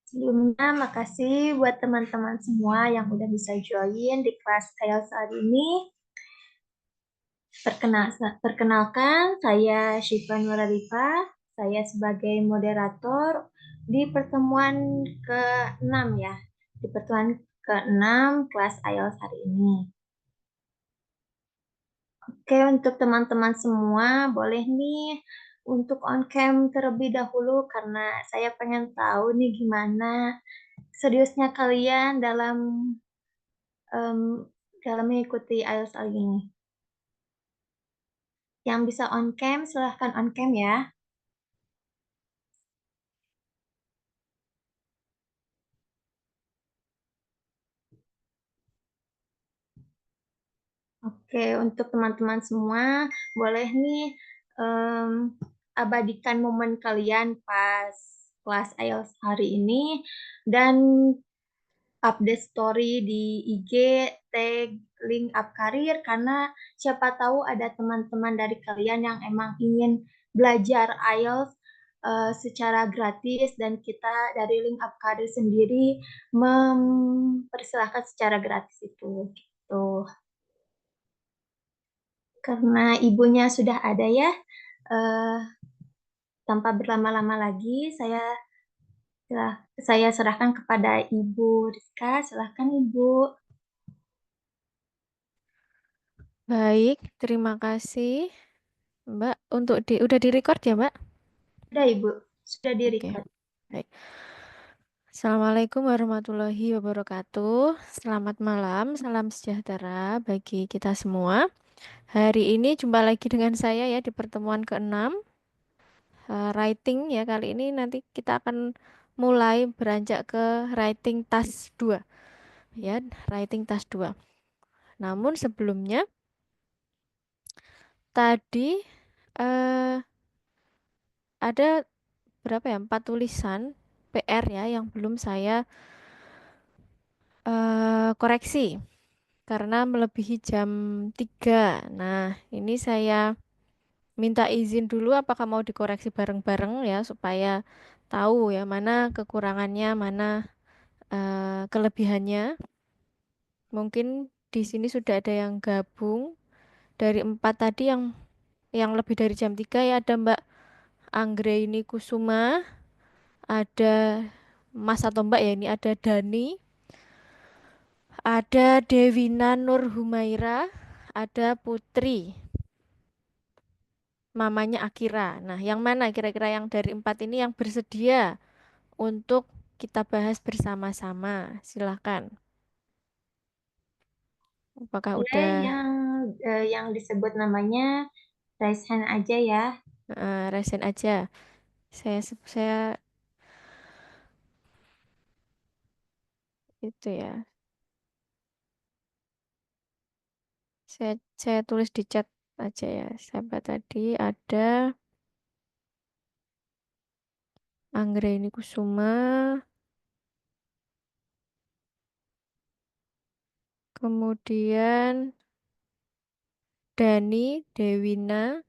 Sebelumnya, makasih buat teman-teman semua yang udah bisa join di kelas IELTS hari ini. Perkenalkan, saya Syifa Nurarifa. Saya sebagai moderator di pertemuan ke-6 ya. Di pertemuan ke-6 kelas IELTS hari ini. Oke, untuk teman-teman semua, boleh nih untuk on cam terlebih dahulu karena saya pengen tahu nih gimana seriusnya kalian em, dalam mengikuti IELTS kali ini. Yang bisa on cam, silahkan on cam ya. Oke, untuk teman-teman semua, boleh nih em, abadikan momen kalian pas kelas IELTS hari ini dan update story di IG, tag, link up karir, karena siapa tahu ada teman-teman dari kalian yang emang ingin belajar IELTS secara gratis dan kita dari link up karir sendiri mempersilahkan secara gratis itu gitu. Karena ibunya sudah ada ya, eh, tanpa berlama-lama lagi, saya serahkan kepada Ibu Rizka. Silahkan Ibu. Baik, terima kasih Mbak. Udah di-record ya, Mbak? Sudah Ibu, sudah di Oke. record. Baik. Assalamualaikum warahmatullahi wabarakatuh. Selamat malam, salam sejahtera bagi kita semua. Hari ini jumpa lagi dengan saya ya di pertemuan ke-6 writing ya. Kali ini nanti kita akan mulai beranjak ke writing task 2 ya, writing task 2. Namun sebelumnya tadi eh, ada berapa ya? 4 tulisan PR ya yang belum saya koreksi karena melebihi jam 3. Nah, ini saya minta izin dulu apakah mau dikoreksi bareng-bareng ya supaya tahu ya mana kekurangannya, mana kelebihannya. Mungkin di sini sudah ada yang gabung dari 4 tadi yang lebih dari jam 3 ya, ada Mbak Anggraini Kusuma, ada Mas atau Mbak ya, ini ada Dani, ada Devina Nur Humaira, ada Putri, mamanya Akira. Nah, yang mana kira-kira yang dari 4 ini yang bersedia untuk kita bahas bersama-sama? Silakan. Apakah Boleh udah yang disebut namanya raise hand aja ya. resen aja? Saya itu ya. Saya tulis di chat aja ya. Siapa tadi? Ada Anggraini Kusuma, kemudian Dani, Dewina,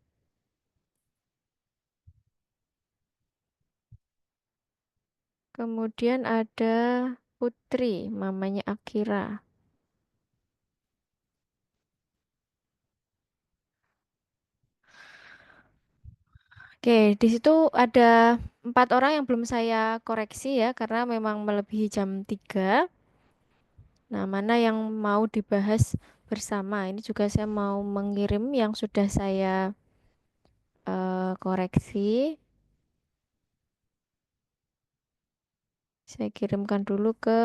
kemudian ada Putri, mamanya Akira. Oke, di situ ada 4 orang yang belum saya koreksi ya, karena memang melebihi jam 3. Nah, mana yang mau dibahas bersama? Ini juga saya mau mengirim yang sudah saya koreksi. Saya kirimkan dulu ke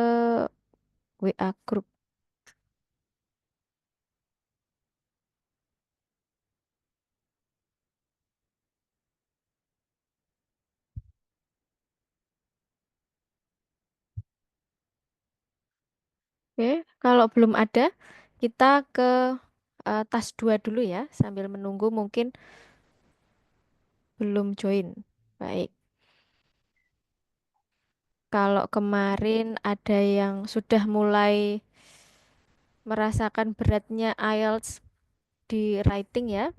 WA grup. Oke, kalau belum ada, kita ke tas 2 dulu ya, sambil menunggu mungkin belum join. Baik. Kalau kemarin ada yang sudah mulai merasakan beratnya IELTS di writing ya.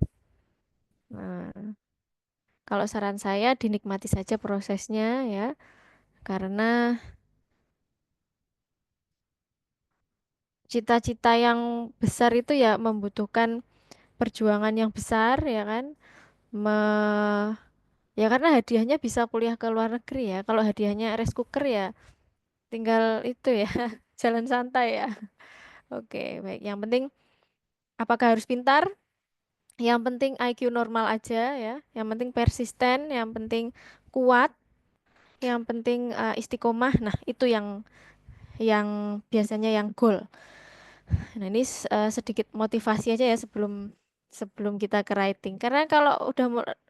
Nah, kalau saran saya dinikmati saja prosesnya ya, karena cita-cita yang besar itu ya membutuhkan perjuangan yang besar ya kan. Ya karena hadiahnya bisa kuliah ke luar negeri ya. Kalau hadiahnya rice cooker ya tinggal itu ya, jalan santai ya. Oke, baik. Yang penting apakah harus pintar? Yang penting IQ normal aja ya. Yang penting persisten, yang penting kuat, yang penting istiqomah. Nah, itu yang biasanya yang goal. Nah, ini sedikit motivasi aja ya sebelum sebelum kita ke writing. Karena kalau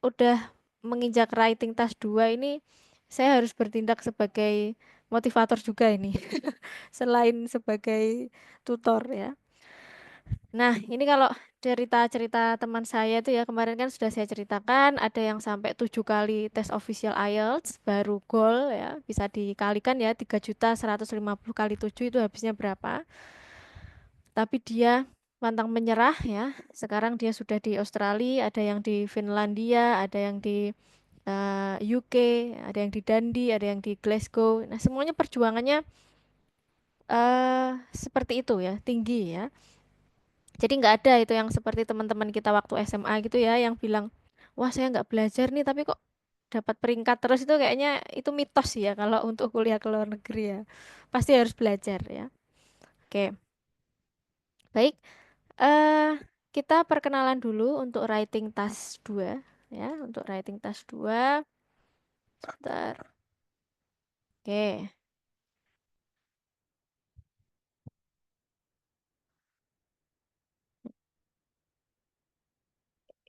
udah menginjak writing tas 2 ini saya harus bertindak sebagai motivator juga ini. Selain sebagai tutor ya. Nah, ini kalau cerita-cerita teman saya itu ya kemarin kan sudah saya ceritakan ada yang sampai 7 kali tes official IELTS baru goal ya bisa dikalikan ya 3.150 kali 7 itu habisnya berapa. Tapi dia pantang menyerah ya. Sekarang dia sudah di Australia, ada yang di Finlandia, ada yang di UK, ada yang di Dundee, ada yang di Glasgow. Nah, semuanya perjuangannya seperti itu ya, tinggi ya. Jadi nggak ada itu yang seperti teman-teman kita waktu SMA gitu ya, yang bilang, wah saya nggak belajar nih, tapi kok dapat peringkat terus itu kayaknya itu mitos ya kalau untuk kuliah ke luar negeri ya. Pasti harus belajar ya. Oke, baik. eh Kita perkenalan dulu untuk writing task 2 ya, untuk writing task 2. Bentar. Oke.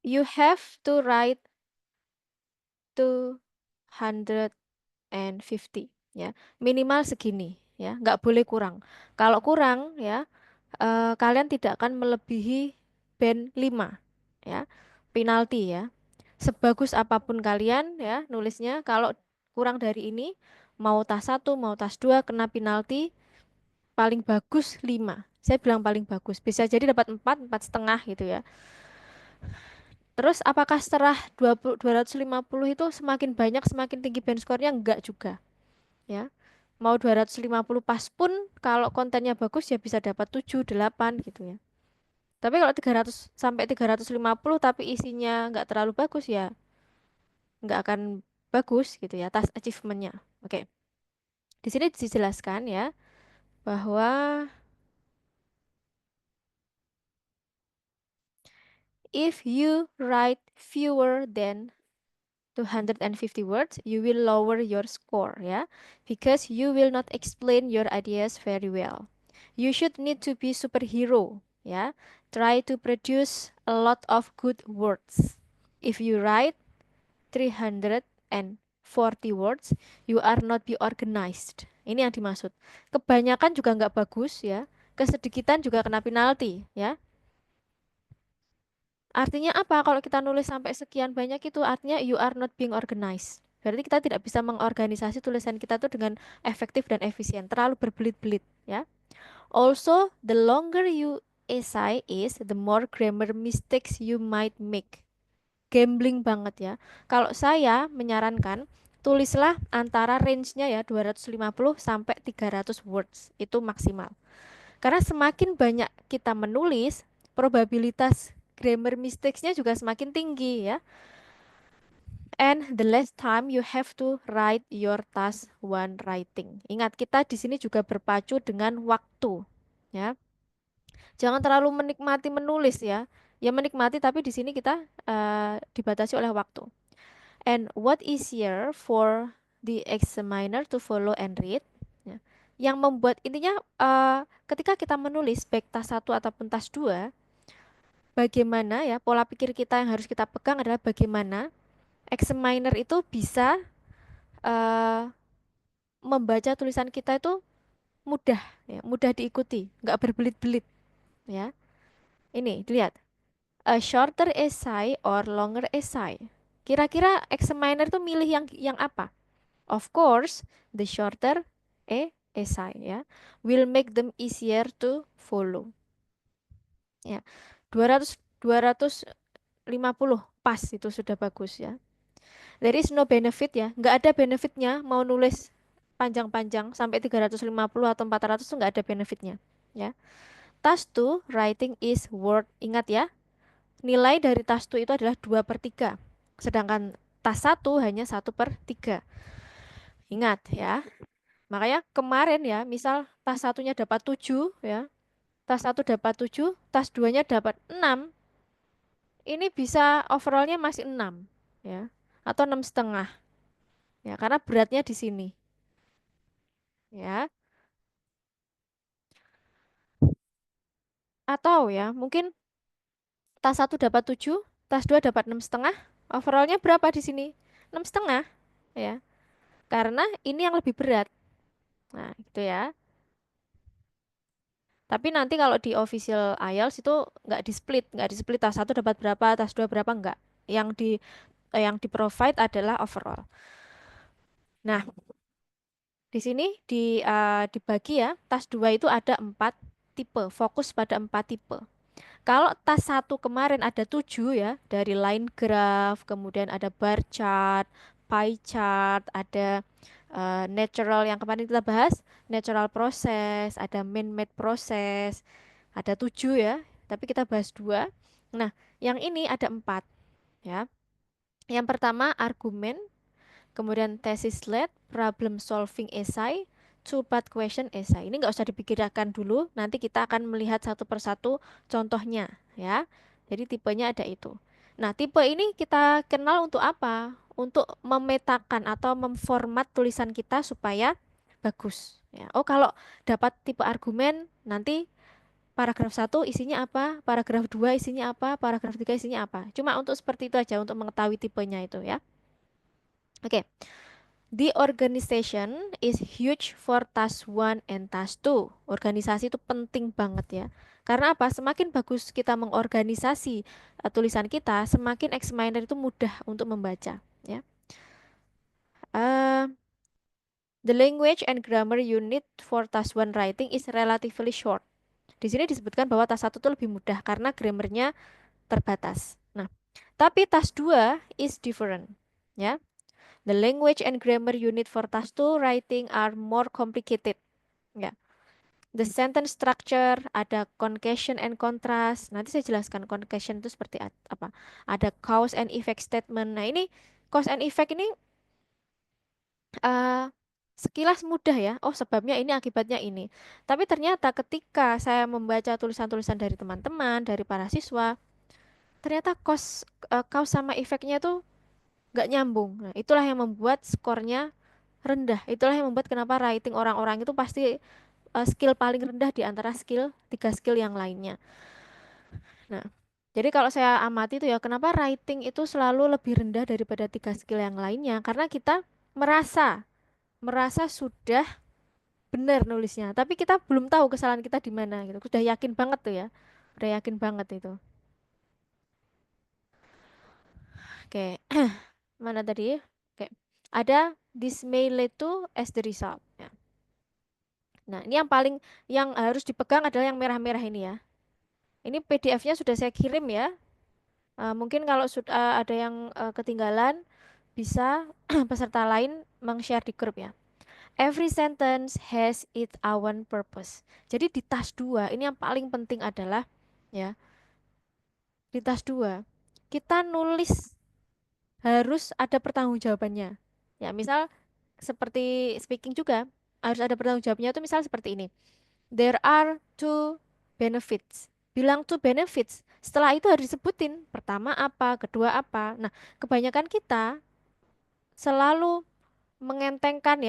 You have to write 250 ya. Minimal segini ya, nggak boleh kurang. Kalau kurang ya, kalian tidak akan melebihi band 5 ya. Penalti ya. Sebagus apapun kalian ya nulisnya, kalau kurang dari ini mau tas 1, mau tas 2 kena penalti paling bagus 5. Saya bilang paling bagus. Bisa jadi dapat 4, 4,5 gitu ya. Terus apakah setelah 250 itu semakin banyak semakin tinggi band skornya? Enggak juga ya. Mau 250 pas pun kalau kontennya bagus ya bisa dapat 7, 8 gitu ya. Tapi kalau 300 sampai 350 tapi isinya nggak terlalu bagus ya nggak akan bagus gitu ya task achievementnya. Oke, di sini dijelaskan ya bahwa if you write fewer than 250 words, you will lower your score ya, because you will not explain your ideas very well. You should need to be superhero ya. Try to produce a lot of good words. If you write 340 words, you are not be organized. Ini yang dimaksud. Kebanyakan juga nggak bagus ya. Kesedikitan juga kena penalti ya. Artinya apa? Kalau kita nulis sampai sekian banyak itu artinya you are not being organized. Berarti kita tidak bisa mengorganisasi tulisan kita tuh dengan efektif dan efisien. Terlalu berbelit-belit ya. Also, the longer you essay is, the more grammar mistakes you might make. Gambling banget ya. Kalau saya menyarankan tulislah antara range-nya ya 250 sampai 300 words. Itu maksimal. Karena semakin banyak kita menulis, probabilitas grammar mistakes-nya juga semakin tinggi ya. And the less time you have to write your task one writing. Ingat kita di sini juga berpacu dengan waktu ya. Jangan terlalu menikmati menulis ya. Ya menikmati tapi di sini kita dibatasi oleh waktu. And what easier for the examiner to follow and read? Ya. Yang membuat intinya ketika kita menulis baik tas 1 ataupun tas 2, bagaimana ya pola pikir kita yang harus kita pegang adalah bagaimana examiner itu bisa eh, membaca tulisan kita itu mudah ya, mudah diikuti, nggak berbelit-belit ya. Ini dilihat, a shorter essay or longer essay. Kira-kira examiner itu milih yang apa? Of course, the shorter essay ya will make them easier to follow. Ya. 200 250 pas itu sudah bagus ya. There is no benefit ya, nggak ada benefitnya mau nulis panjang-panjang sampai 350 atau 400 tuh nggak ada benefitnya ya. task 2, writing is word. Ingat ya, nilai dari task 2 itu adalah 2/3. Sedangkan task 1 hanya 1/3. Ingat ya. Makanya kemarin ya, misal task satunya dapat 7 ya, task 1 dapat 7, task 2-nya dapat 6, ini bisa overallnya masih 6 ya, atau 6,5 ya, karena beratnya di sini ya. Atau ya, mungkin task 1 dapat 7, task 2 dapat 6,5, overallnya berapa di sini? 6,5 ya, karena ini yang lebih berat. Nah, gitu ya. Tapi nanti kalau di official IELTS itu nggak di split task 1 dapat berapa, task 2 berapa, enggak. Yang di provide adalah overall. Nah, di sini dibagi ya, task 2 itu ada 4 tipe, fokus pada 4 tipe. Kalau task 1 kemarin ada 7 ya, dari line graph, kemudian ada bar chart, pie chart, ada natural yang kemarin kita bahas, natural process, ada man-made process, ada 7 ya, tapi kita bahas 2. Nah, yang ini ada 4 ya. Yang pertama argumen, kemudian thesis led, problem solving essay, two-part question essay. Ini nggak usah dipikirkan dulu, nanti kita akan melihat satu persatu contohnya ya. Jadi tipenya ada itu. Nah, tipe ini kita kenal untuk apa? Untuk memetakan atau memformat tulisan kita supaya bagus. Ya. Oh, kalau dapat tipe argumen, nanti paragraf 1 isinya apa, paragraf 2 isinya apa, paragraf 3 isinya apa. Cuma untuk seperti itu aja, untuk mengetahui tipenya itu ya. Oke. The organization is huge for task 1 and task 2. Organisasi itu penting banget ya. Karena apa? Semakin bagus kita mengorganisasi tulisan kita, semakin examiner itu mudah untuk membaca. Ya. Eh, the language and grammar unit for task 1 writing is relatively short. Di sini disebutkan bahwa task 1 itu lebih mudah karena grammarnya terbatas. Nah, tapi task 2 is different. Ya. The language and grammar unit for task 2 writing are more complicated. Ya. The sentence structure, ada concation and contrast. Nanti saya jelaskan concation itu seperti apa. Ada cause and effect statement. Nah, ini cause and effect ini eh, sekilas mudah ya. Oh, sebabnya ini, akibatnya ini. Tapi ternyata ketika saya membaca tulisan-tulisan dari teman-teman, dari para siswa, ternyata cause sama efeknya tuh nggak nyambung. Nah, itulah yang membuat skornya rendah. Itulah yang membuat kenapa writing orang-orang itu pasti skill paling rendah di antara tiga skill yang lainnya. Nah, jadi kalau saya amati itu ya, kenapa writing itu selalu lebih rendah daripada tiga skill yang lainnya? Karena kita merasa merasa sudah benar nulisnya, tapi kita belum tahu kesalahan kita di mana gitu. Sudah yakin banget tuh ya. Udah yakin banget itu. Oke. Mana tadi? Oke. Ada this may lead to as the result. Ya. Nah, ini yang harus dipegang adalah yang merah-merah ini ya. Ini PDF-nya sudah saya kirim ya. Mungkin kalau sudah ada yang ketinggalan, bisa peserta lain meng-share di grup ya. Every sentence has its own purpose. Jadi di task 2 ini yang paling penting adalah ya, di task 2 kita nulis harus ada pertanggungjawabannya. Ya, misal seperti speaking juga harus ada pertanggungjawabannya itu, misal seperti ini. There are two benefits. Bilang two benefits. Setelah itu harus disebutin. Pertama apa, kedua apa. Nah, kebanyakan kita selalu mengentengkan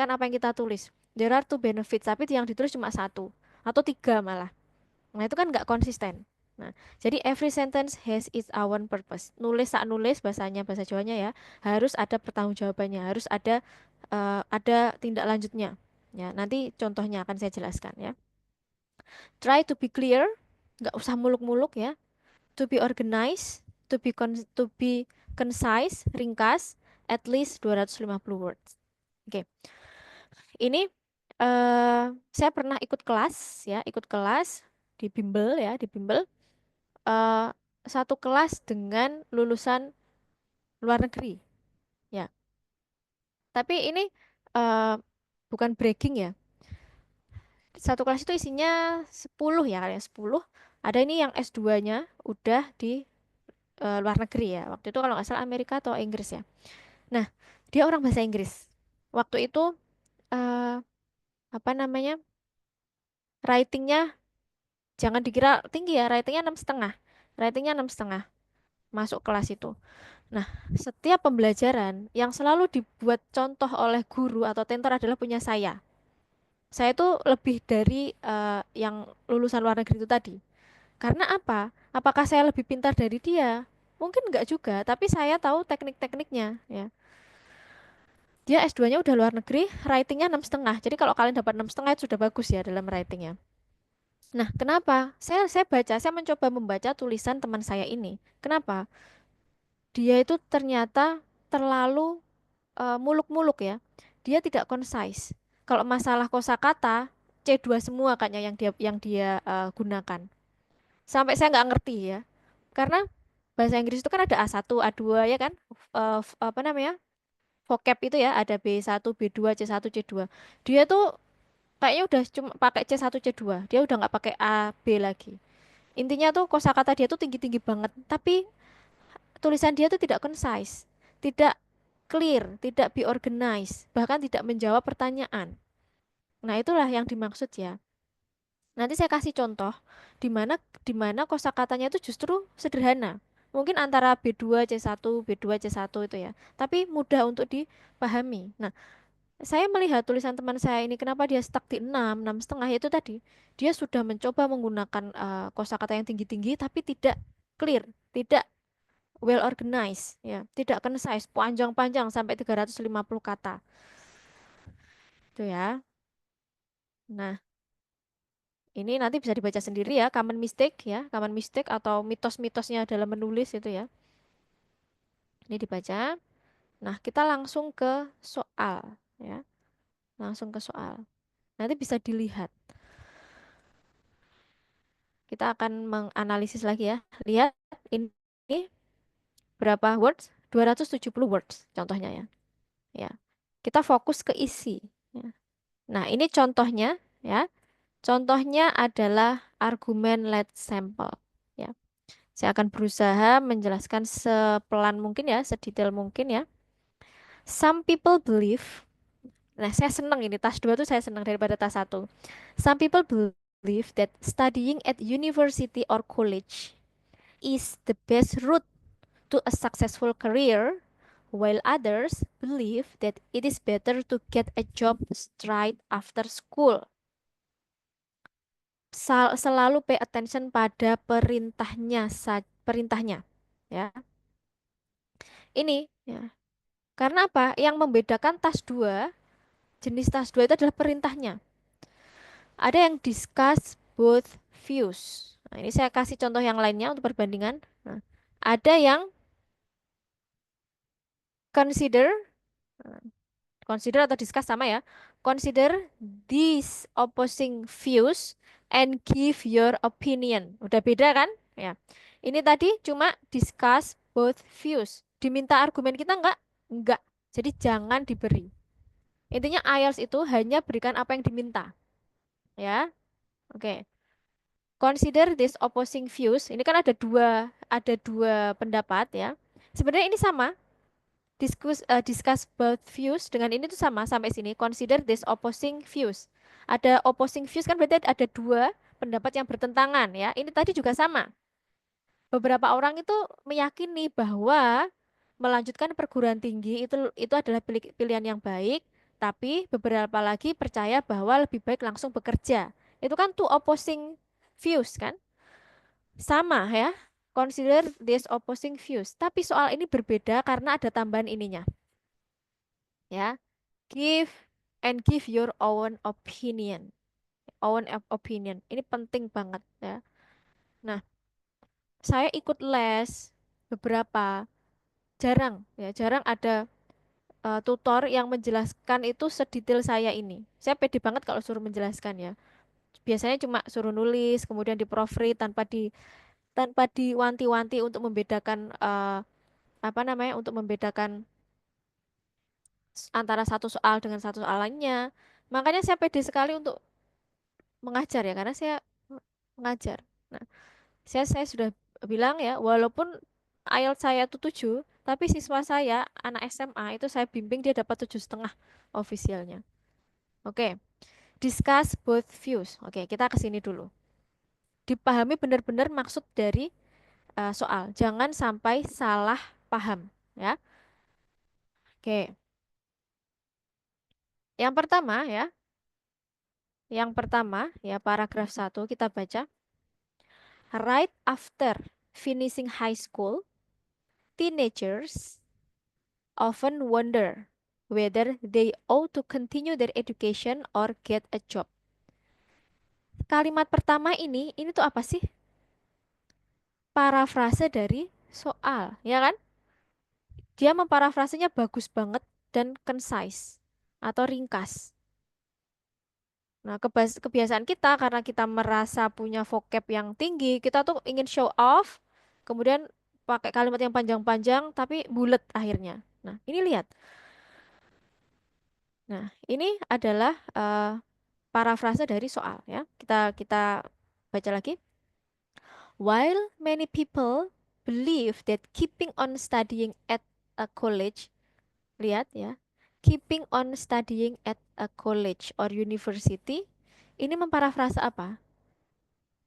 apa yang kita tulis. There are two benefits, tapi yang ditulis cuma satu atau tiga malah. Nah, itu kan nggak konsisten. Nah, jadi every sentence has its own purpose. Nulis sak nulis, bahasanya bahasa Jawanya ya, harus ada pertanggungjawabannya, harus ada tindak lanjutnya. Ya, nanti contohnya akan saya jelaskan ya. Try to be clear, nggak usah muluk-muluk ya. To be organized, to be concise, ringkas, at least 250 words. Oke. Ini saya pernah ikut kelas ya, ikut kelas di bimbel ya, di bimbel eh, satu kelas dengan lulusan luar negeri ya. Tapi ini eh, bukan bragging ya. satu kelas itu isinya 10 ya, kalian 10. Ada ini yang S2-nya udah di luar negeri ya. Waktu itu kalau nggak salah Amerika atau Inggris ya. Nah, dia orang bahasa Inggris. Waktu itu eh, apa namanya? Writingnya jangan dikira tinggi ya, writingnya 6,5. Writingnya 6,5 masuk kelas itu. Nah, setiap pembelajaran yang selalu dibuat contoh oleh guru atau tentor adalah punya saya. Saya itu lebih dari yang lulusan luar negeri itu tadi. Karena apa? Apakah saya lebih pintar dari dia? Mungkin enggak juga, tapi saya tahu teknik-tekniknya ya. Dia S2-nya udah luar negeri, writingnya 6,5. Jadi kalau kalian dapat 6,5 itu sudah bagus ya dalam writingnya. Nah, kenapa? Saya mencoba membaca tulisan teman saya ini. Kenapa? Dia itu ternyata terlalu muluk-muluk ya. Dia tidak concise. Kalau masalah kosakata C2 semua kayaknya yang dia gunakan. Sampai saya nggak ngerti ya. Karena bahasa Inggris itu kan ada A1, A2 ya kan? Apa namanya? Vocab itu ya, ada B1, B2, C1, C2. Dia tuh kayaknya udah cuma pakai C1, C2. Dia udah nggak pakai A, B lagi. Intinya tuh kosakata dia tuh tinggi-tinggi banget, tapi tulisan dia tuh tidak concise, tidak clear, tidak be organized, bahkan tidak menjawab pertanyaan. Nah, itulah yang dimaksud ya. Nanti saya kasih contoh di mana kosakatanya itu justru sederhana. Mungkin antara B2 C1, B2 C1 itu ya. Tapi mudah untuk dipahami. Nah, saya melihat tulisan teman saya ini kenapa dia stuck di 6, 6,5 itu tadi. Dia sudah mencoba menggunakan kosakata yang tinggi-tinggi tapi tidak clear, tidak well organized ya, tidak concise, panjang-panjang sampai 350 kata. Itu ya. Nah, ini nanti bisa dibaca sendiri ya, common mistake ya, common mistake atau mitos-mitosnya dalam menulis itu ya. Ini dibaca. Nah, kita langsung ke soal ya. Langsung ke soal. Nanti bisa dilihat. Kita akan menganalisis lagi ya. Lihat ini berapa words? 270 words contohnya ya. Ya. Kita fokus ke isi ya. Nah, ini contohnya ya. Contohnya adalah argumen let sample ya. Saya akan berusaha menjelaskan sepelan mungkin ya, sedetail mungkin ya. Some people believe, nah saya senang ini, tas 2 tuh saya senang daripada tas satu. Some people believe that studying at university or college is the best route to a successful career, while others believe that it is better to get a job straight after school. Selalu pay attention pada perintahnya ya. Ini ya. Karena apa? Yang membedakan tas 2, jenis tas 2 itu adalah perintahnya. Ada yang discuss both views. Nah, ini saya kasih contoh yang lainnya untuk perbandingan. Nah, ada yang consider, nah, consider atau discuss sama ya. Consider these opposing views and give your opinion. Udah beda kan? Ya. Ini tadi cuma discuss both views. Diminta argumen kita enggak? Enggak. Jadi jangan diberi. Intinya IELTS itu hanya berikan apa yang diminta. Ya. Oke. Consider this opposing views. Ini kan ada dua pendapat ya. Sebenarnya ini sama. Discuss both views dengan ini tuh sama sampai sini. Consider this opposing views. Ada opposing views kan berarti ada dua pendapat yang bertentangan ya. Ini tadi juga sama. Beberapa orang itu meyakini bahwa melanjutkan perguruan tinggi itu adalah pilihan yang baik, tapi beberapa lagi percaya bahwa lebih baik langsung bekerja. Itu kan two opposing views kan? Sama ya. Consider this opposing views. Tapi soal ini berbeda karena ada tambahan ininya. Ya. Give and give your own opinion. Own opinion. Ini penting banget ya. Nah, saya ikut les beberapa, jarang ya, jarang ada tutor yang menjelaskan itu sedetail saya ini. Saya pede banget kalau suruh menjelaskan ya. Biasanya cuma suruh nulis, kemudian di proofread tanpa diwanti-wanti untuk membedakan apa namanya, untuk membedakan antara satu soal dengan satu soal lainnya. Makanya saya pede sekali untuk mengajar ya, karena saya mengajar. Nah, saya sudah bilang ya, walaupun IELTS saya tuh 7, tapi siswa saya, anak SMA itu saya bimbing dia dapat 7,5 ofisialnya. Oke, discuss both views. Oke, kita ke sini dulu. Dipahami benar-benar maksud dari soal. Jangan sampai salah paham, ya. Oke, yang pertama ya, paragraf 1 kita baca. Right after finishing high school, teenagers often wonder whether they ought to continue their education or get a job. Kalimat pertama ini tuh apa sih? Parafrase dari soal, ya kan? Dia memparafrasenya bagus banget dan concise atau ringkas. Nah, kebiasaan kita karena kita merasa punya vocab yang tinggi, kita tuh ingin show off, kemudian pakai kalimat yang panjang-panjang tapi bulat akhirnya. Nah, ini lihat. Nah, ini adalah parafrase dari soal ya. Kita baca lagi. While many people believe that keeping on studying at a college, lihat ya, keeping on studying at a college or university, ini memparafrase apa?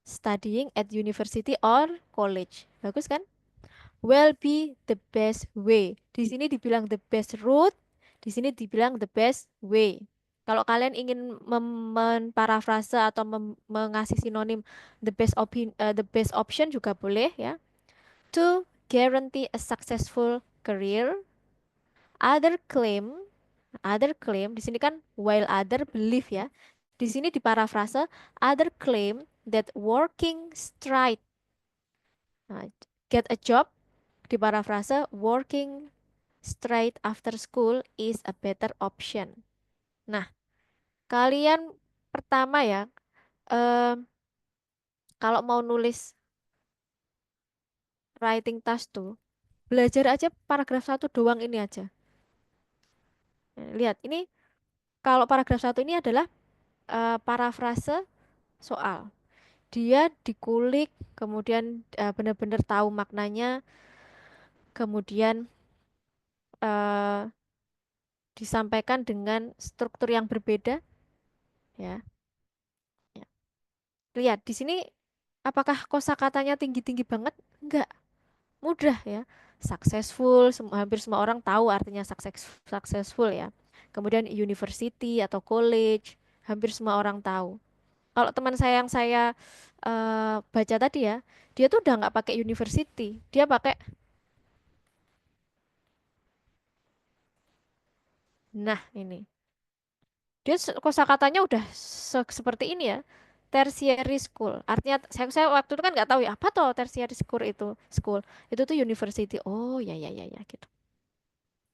Studying at university or college. Bagus kan? Will be the best way. Di sini dibilang the best route, di sini dibilang the best way. Kalau kalian ingin memparafrase atau mengasih sinonim the best option juga boleh ya. To guarantee a successful career, other claim, di sini kan while other believe ya. Di sini diparafrase other claim that working straight, nah, get a job, diparafrase working straight after school is a better option. Nah, kalian pertama ya, eh, kalau mau nulis writing task tuh, belajar aja paragraf 1 doang ini aja. Nah, lihat, ini kalau paragraf 1 ini adalah parafrase soal. Dia dikulik, kemudian benar-benar tahu maknanya, kemudian eh, disampaikan dengan struktur yang berbeda, ya. Ya. Lihat di sini, apakah kosakatanya tinggi-tinggi banget? Enggak, mudah ya. Successful, hampir semua orang tahu artinya successful ya. Kemudian university atau college, hampir semua orang tahu. Kalau teman saya yang saya baca tadi ya, dia tuh udah nggak pakai university, dia pakai, nah ini, dia kosakatanya udah seperti ini ya, tertiary school. Artinya saya waktu itu kan nggak tahu ya apa tuh tertiary school itu tuh university. Oh ya ya ya ya gitu.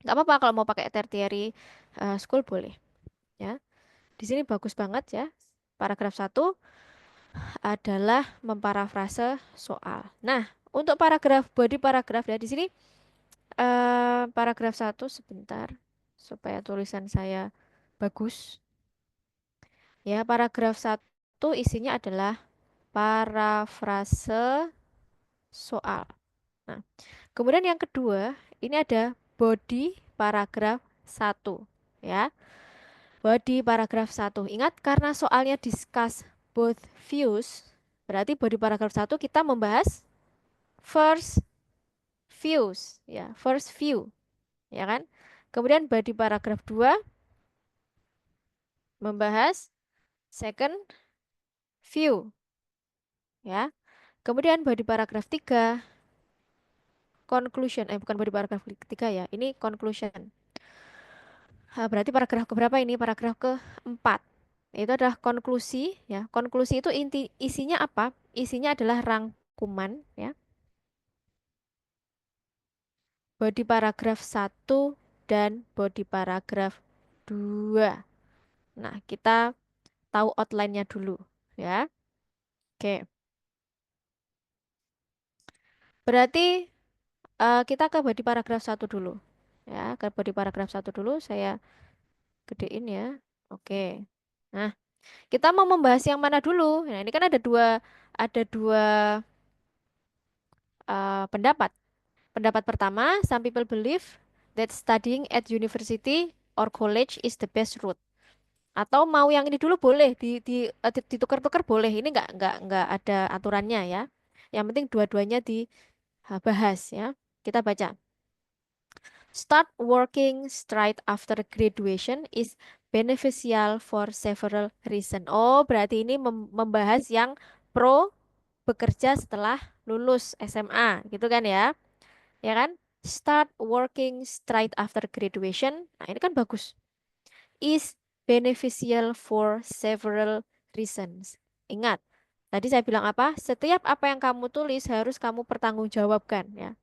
Nggak apa-apa kalau mau pakai tertiary school boleh ya. Di sini bagus banget ya. Paragraf 1 adalah memparafrase soal. Nah, untuk body paragraf ya di sini paragraf 1 sebentar supaya tulisan saya bagus. Ya, paragraf 1 isinya adalah parafrase soal. Nah, kemudian yang kedua, ini ada body paragraf 1 ya. Body paragraf 1. Ingat karena soalnya discuss both views, berarti body paragraf 1 kita membahas first views ya, first view, ya kan? Kemudian body paragraf 2 membahas second view ya. Kemudian body paragraf 3 conclusion, bukan body paragraf ketiga ya, ini conclusion. Berarti paragraf keberapa ini? Paragraf keempat. Itu adalah konklusi ya. Konklusi itu isinya apa? Isinya adalah rangkuman ya. Body paragraf 1 dan body paragraf 2. Nah, kita tahu outline-nya dulu ya. Oke. Berarti kita ke body paragraf 1 dulu. Ya, ke body paragraf 1 dulu saya gedein ya. Oke. Nah, Kita mau membahas yang mana dulu? Nah, ini kan ada dua pendapat. Pendapat pertama, some people believe that studying at university or college is the best route. Atau mau yang ini dulu boleh ditukar-tukar boleh. Ini nggak ada aturannya ya. Yang penting dua-duanya dibahas ya. Kita baca. Start working straight after graduation is beneficial for several reasons. Oh, berarti ini membahas yang pro bekerja setelah lulus SMA, gitu kan ya? Ya kan? Start working straight after graduation. Nah, ini kan bagus. Is beneficial for several reasons. Ingat, tadi saya bilang apa? Setiap apa yang kamu tulis harus kamu pertanggungjawabkan ya.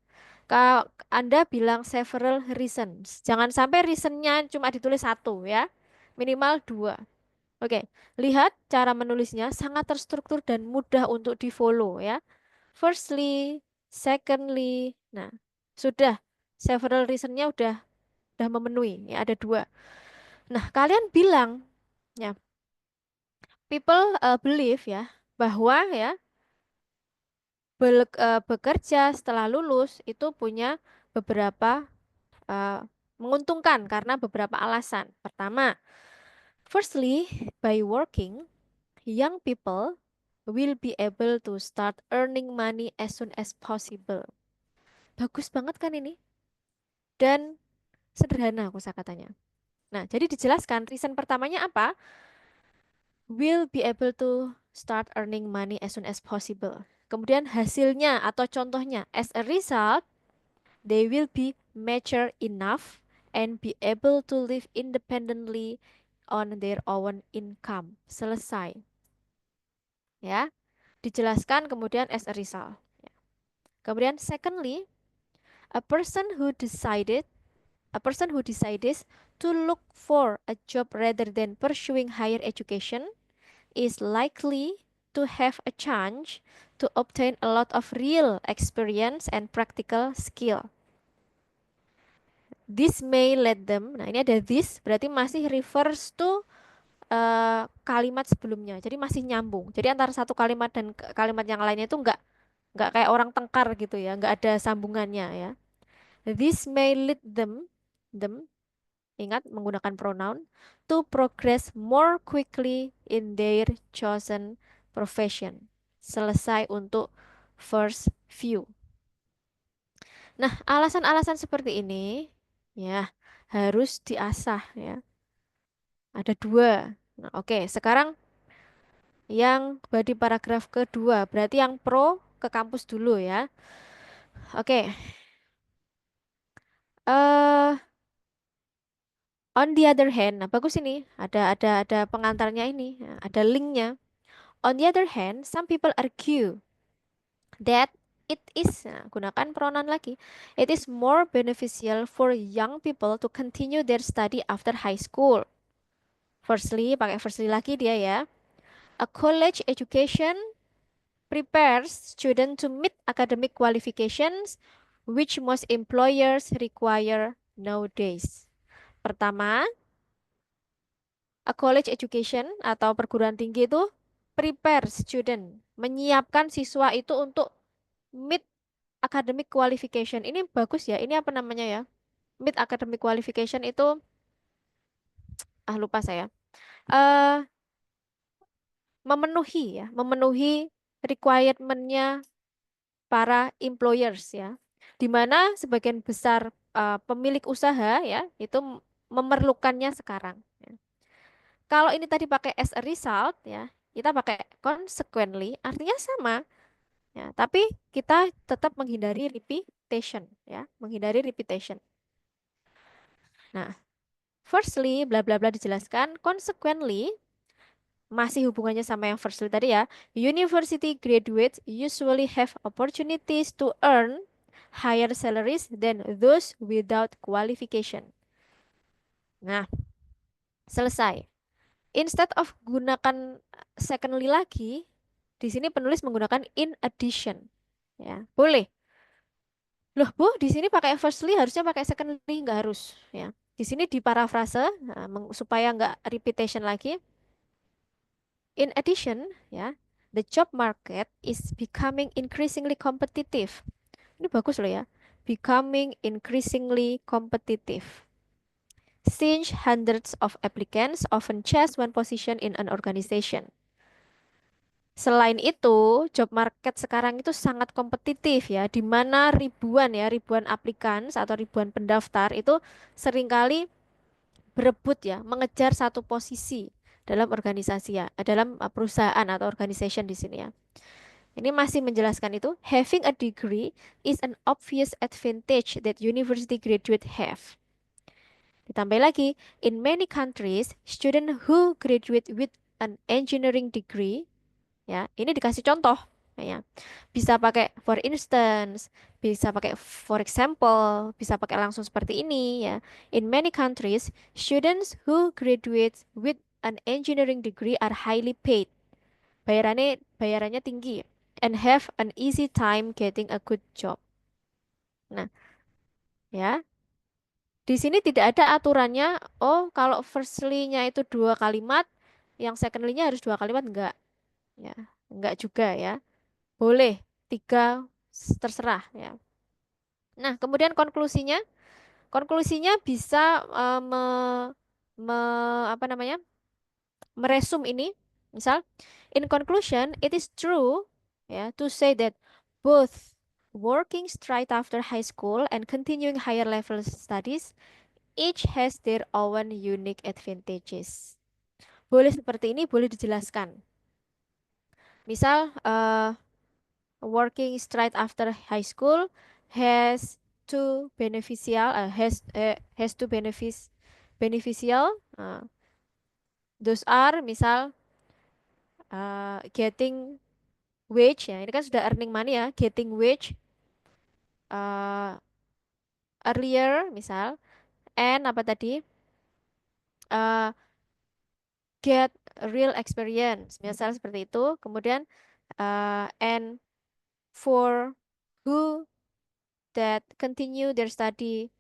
Kalau Anda bilang several reasons, jangan sampai reasonnya cuma ditulis satu ya, minimal dua. Oke, lihat cara menulisnya sangat terstruktur dan mudah untuk di-follow ya. Firstly, secondly, nah sudah several reasonnya udah memenuhi ya ada dua. Nah kalian bilang ya people believe ya bahwa ya bekerja setelah lulus itu punya beberapa eh, menguntungkan karena beberapa alasan. Pertama, firstly, by working, young people will be able to start earning money as soon as possible. Bagus banget kan ini? Dan sederhana kosakatanya. Nah, jadi dijelaskan reason pertamanya apa? Will be able to start earning money as soon as possible. Kemudian hasilnya atau contohnya, as a result, they will be mature enough and be able to live independently on their own income. Selesai. Ya, dijelaskan kemudian as a result. Ya. Kemudian secondly, a person who decided a person who decides to look for a job rather than pursuing higher education is likely to have a chance to obtain a lot of real experience and practical skill. This may let them, nah ini ada this, berarti masih refers to kalimat sebelumnya. Jadi masih nyambung. Jadi antara satu kalimat dan kalimat yang lainnya itu nggak kayak orang tengkar gitu ya, nggak ada sambungannya ya. This may lead them, ingat menggunakan pronoun, to progress more quickly in their chosen profession. Selesai untuk first view. Nah, alasan-alasan seperti ini ya harus diasah ya. Ada dua. Nah, oke, sekarang yang body paragraf kedua, berarti yang pro ke kampus dulu ya. Oke, eh on the other hand, nah bagus ini, ada pengantarnya ini, nah, ada linknya. On the other hand, some people argue that it is, nah, gunakan pronoun lagi, it is more beneficial for young people to continue their study after high school. Firstly, pakai firstly lagi dia ya. A college education prepares students to meet academic qualifications which most employers require nowadays. Pertama, a college education atau perguruan tinggi itu prepare student, menyiapkan siswa itu untuk meet academic qualification. Ini bagus ya. Ini apa namanya ya? Meet academic qualification itu lupa saya. Eh memenuhi ya, memenuhi requirementnya para employers ya, di mana sebagian besar pemilik usaha ya itu memerlukannya sekarang. Ya. Kalau ini tadi pakai as a result ya, kita pakai consequently, artinya sama ya, tapi kita tetap menghindari repetition ya, menghindari repetition. Nah, firstly, bla bla bla dijelaskan, consequently masih hubungannya sama yang firstly tadi ya. University graduates usually have opportunities to earn higher salaries than those without qualification. Nah, selesai. Instead of gunakan secondly lagi, di sini penulis menggunakan in addition. Ya, boleh. Loh, Bu, di sini pakai firstly harusnya pakai secondly, nggak harus ya. Di sini diparafrase nah, supaya nggak repetition lagi. In addition, ya, the job market is becoming increasingly competitive. Ini bagus loh ya. Becoming increasingly competitive. Since hundreds of applicants often chase one position in an organization. Selain itu, job market sekarang itu sangat kompetitif ya, di mana ribuan aplikan atau ribuan pendaftar itu seringkali berebut ya, mengejar satu posisi dalam organisasi ya, dalam perusahaan atau organization di sini ya. Ini masih menjelaskan itu, having a degree is an obvious advantage that university graduate have. Ditambah lagi, in many countries, student who graduate with an engineering degree, ya, ini dikasih contoh, ya, bisa pakai for instance, bisa pakai for example, bisa pakai langsung seperti ini, ya. In many countries, students who graduate with an engineering degree are highly paid. Bayarannya tinggi and have an easy time getting a good job. Nah, ya, di sini tidak ada aturannya. Oh, kalau firstly-nya itu dua kalimat, yang secondly-nya harus dua kalimat enggak, ya, enggak juga ya. Boleh tiga, terserah ya. Nah, kemudian konklusinya bisa apa namanya, meresum ini. Misal, in conclusion, it is true ya to say that both working straight after high school and continuing higher level studies each has their own unique advantages. Boleh seperti ini, boleh dijelaskan. Misal, working straight after high school has two beneficial has two beneficial, those are misal getting wage ya, ini kan sudah earning money ya, getting wage uh, earlier misal, and apa tadi, uh, get real experience misal seperti itu. Kemudian and for who that continue their study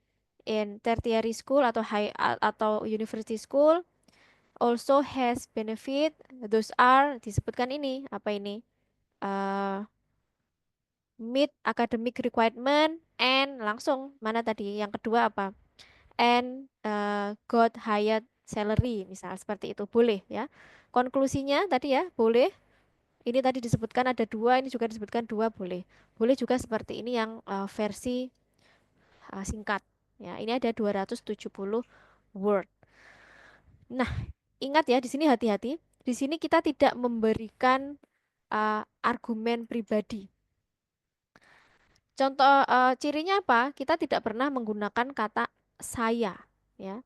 in tertiary school atau atau university school also has benefit. Those are disebutkan ini apa ini, uh, meet academic requirement and langsung mana tadi yang kedua apa, and got higher salary misal seperti itu, boleh ya. Konklusinya tadi ya boleh, ini tadi disebutkan ada dua, ini juga disebutkan dua, boleh. Boleh juga seperti ini yang versi singkat ya, ini ada 270 word. Nah, ingat ya, di sini hati-hati. Di sini kita tidak memberikan argumen pribadi. Contoh cirinya apa? Kita tidak pernah menggunakan kata saya, ya.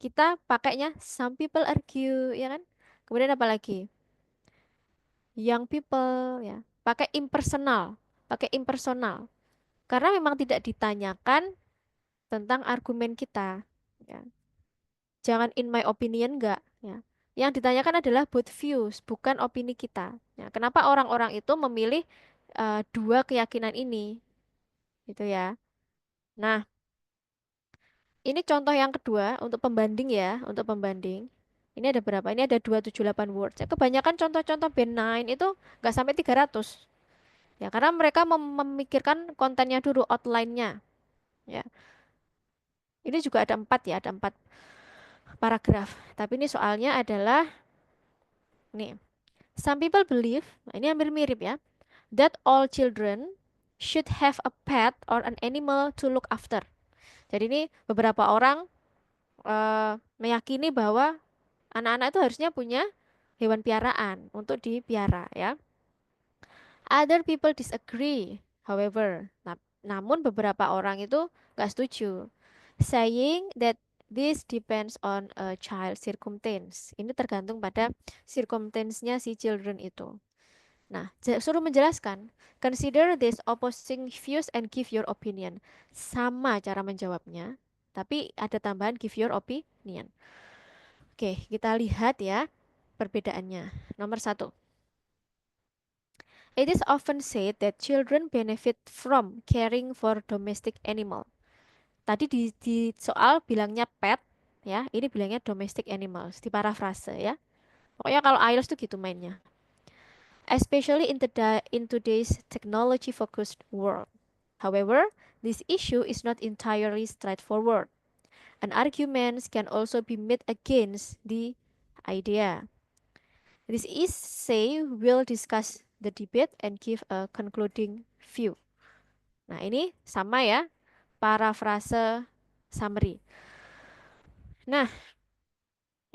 Kita pakainya some people argue, ya kan? Kemudian apa lagi? Young people, ya. Pakai impersonal. Karena memang tidak ditanyakan tentang argumen kita, ya. Jangan in my opinion enggak, ya. Yang ditanyakan adalah both views, bukan opini kita. Ya, kenapa orang-orang itu memilih dua keyakinan ini, gitu ya. Nah, ini contoh yang kedua untuk pembanding ya, untuk pembanding. Ini ada berapa? Ini ada 278 words. Ya, kebanyakan contoh-contoh band 9 itu nggak sampai 300. Ya, karena mereka memikirkan kontennya dulu, outline-nya. Ya, ini juga ada 4 ya, ada 4 paragraf. Tapi ini soalnya adalah nih. Some people believe, nah ini hampir mirip ya, that all children should have a pet or an animal to look after. Jadi ini beberapa orang meyakini bahwa anak-anak itu harusnya punya hewan piaraan untuk dipiara ya. Other people disagree, however. Namun beberapa orang itu nggak setuju, saying that this depends on a child circumstance. Ini tergantung pada circumstance-nya si children itu. Nah, suruh menjelaskan. Consider this opposing views and give your opinion. Sama cara menjawabnya, tapi ada tambahan give your opinion. Oke, kita lihat ya perbedaannya. Nomor satu. It is often said that children benefit from caring for domestic animal. Tadi di soal bilangnya pet, ya, ini bilangnya domestic animals, di parafrase ya. Pokoknya kalau IELTS tuh gitu mainnya. Especially in today's technology-focused world. However, this issue is not entirely straightforward. And arguments can also be made against the idea. This is say we'll discuss the debate and give a concluding view. Nah, ini sama ya, parafrase summary. Nah,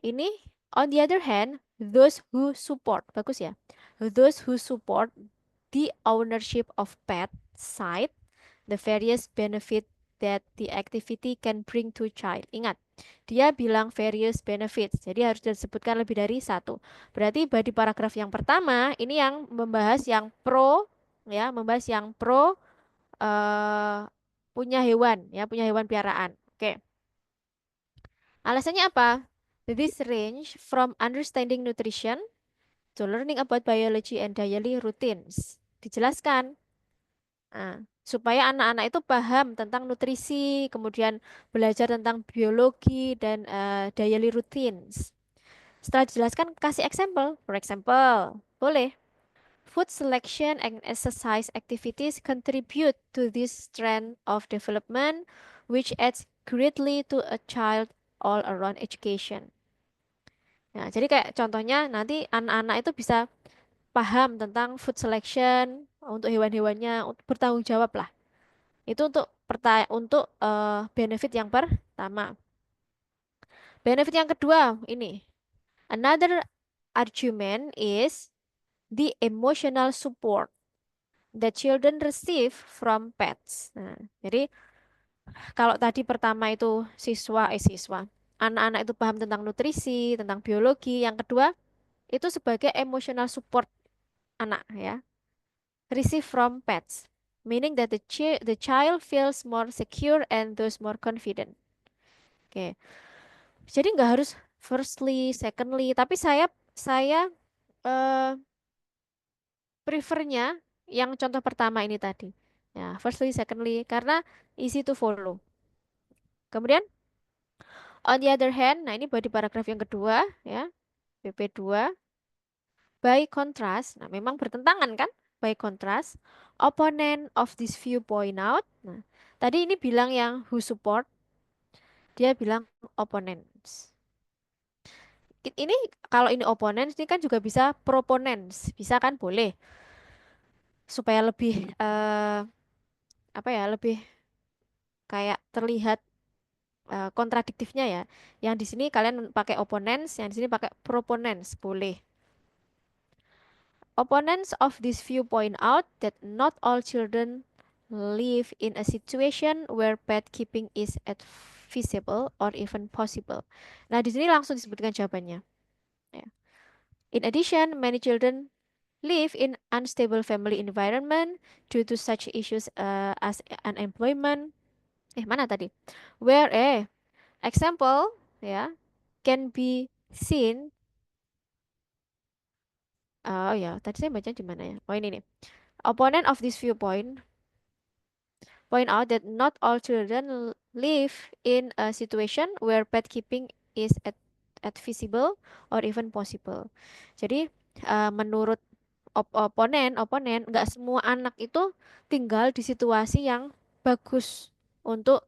ini on the other hand, those who support, bagus ya. Those who support the ownership of pet cite the various benefit that the activity can bring to child. Ingat, dia bilang various benefits, jadi harus disebutkan lebih dari satu. Berarti di paragraf yang pertama ini yang membahas yang pro, ya, membahas yang pro eh, punya hewan, ya, punya hewan piaraan. Oke, alasannya apa? This range from understanding nutrition to learning about biology and daily routines. Dijelaskan. Nah, supaya anak-anak itu paham tentang nutrisi, kemudian belajar tentang biologi dan daily routines. Setelah dijelaskan, kasih example. For example, boleh. Food selection and exercise activities contribute to this trend of development, which adds greatly to a child all-around education. Nah, jadi kayak contohnya nanti anak-anak itu bisa paham tentang food selection untuk hewan-hewannya, bertanggung jawab lah. Itu untuk benefit yang pertama. Benefit yang kedua ini. Another argument is the emotional support that children receive from pets. Nah, jadi kalau tadi pertama itu siswa, anak-anak itu paham tentang nutrisi, tentang biologi. Yang kedua itu sebagai emotional support anak ya, receive from pets, meaning that the child feels more secure and thus more confident. Oke, jadi nggak harus firstly, secondly, tapi saya eh, prefernya yang contoh pertama ini tadi. Ya, firstly, secondly, karena easy to follow. Kemudian, on the other hand, nah ini body paragraf yang kedua, ya, PP2. By contrast, nah memang bertentangan kan? By contrast, opponent of this view point out. Nah, tadi ini bilang yang who support, dia bilang opponents. Ini kalau ini opponents ini kan juga bisa proponents, bisa kan? Boleh. Supaya lebih apa ya, lebih kayak terlihat kontradiktifnya ya. Yang di sini kalian pakai opponents, yang di sini pakai proponents, boleh. Opponents of this view point out that not all children live in a situation where pet keeping is feasible or even possible. Nah, di sini langsung disebutkan jawabannya. Ya. In addition, many children live in unstable family environment due to such issues as unemployment. Mana tadi? Where example ya can be seen. Oh ya, tadi saya baca di mana ya? Oh ini nih. Opponent of this viewpoint point out that not all children live in a situation where pet keeping is at feasible or even possible. Jadi menurut oponen nggak semua anak itu tinggal di situasi yang bagus untuk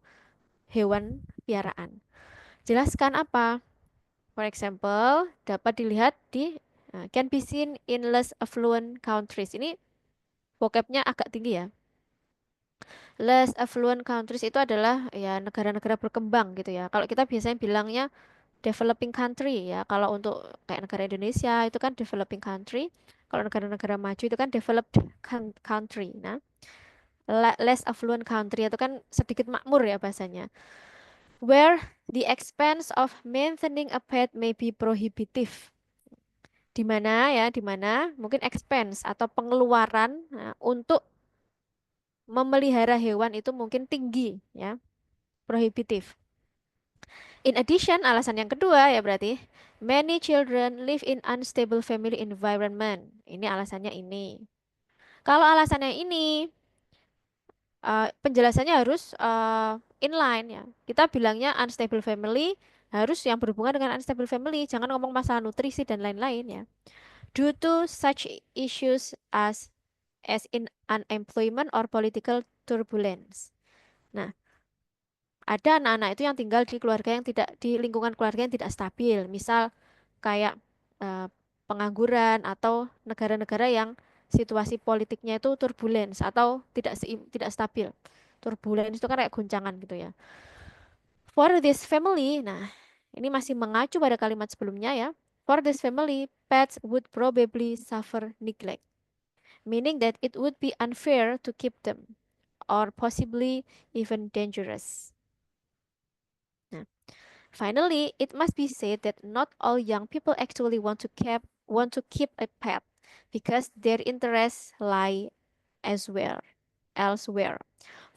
hewan piaraan. Jelaskan apa? For example, dapat dilihat di can be seen in less affluent countries. Ini vocabnya agak tinggi ya. Less affluent countries itu adalah ya negara-negara berkembang gitu ya. Kalau kita biasanya bilangnya developing country ya. Kalau untuk kayak negara Indonesia itu kan developing country. Kalau negara-negara maju itu kan developed country. Nah, less affluent country itu kan sedikit makmur ya bahasanya. Where the expense of maintaining a pet may be prohibitive. Di mana ya, di mana mungkin expense atau pengeluaran untuk memelihara hewan itu mungkin tinggi ya, prohibitif. In addition, alasan yang kedua ya berarti many children live in unstable family environment. Ini alasannya ini. Kalau alasannya ini penjelasannya harus inline ya. Kita bilangnya unstable family Harus yang berhubungan dengan unstable family, jangan ngomong masalah nutrisi dan lain-lain ya. Due to such issues as in unemployment or political turbulence. Nah, ada anak-anak itu yang tinggal di keluarga yang tidak di lingkungan keluarga yang tidak stabil, misal kayak eh, pengangguran atau negara-negara yang situasi politiknya itu turbulence atau tidak stabil. Turbulence itu kan kayak goncangan gitu ya. For this family, nah ini masih mengacu pada kalimat sebelumnya ya. For this family, pets would probably suffer neglect, meaning that it would be unfair to keep them or possibly even dangerous. Nah, finally, it must be said that not all young people actually want to keep a pet because their interests lie elsewhere.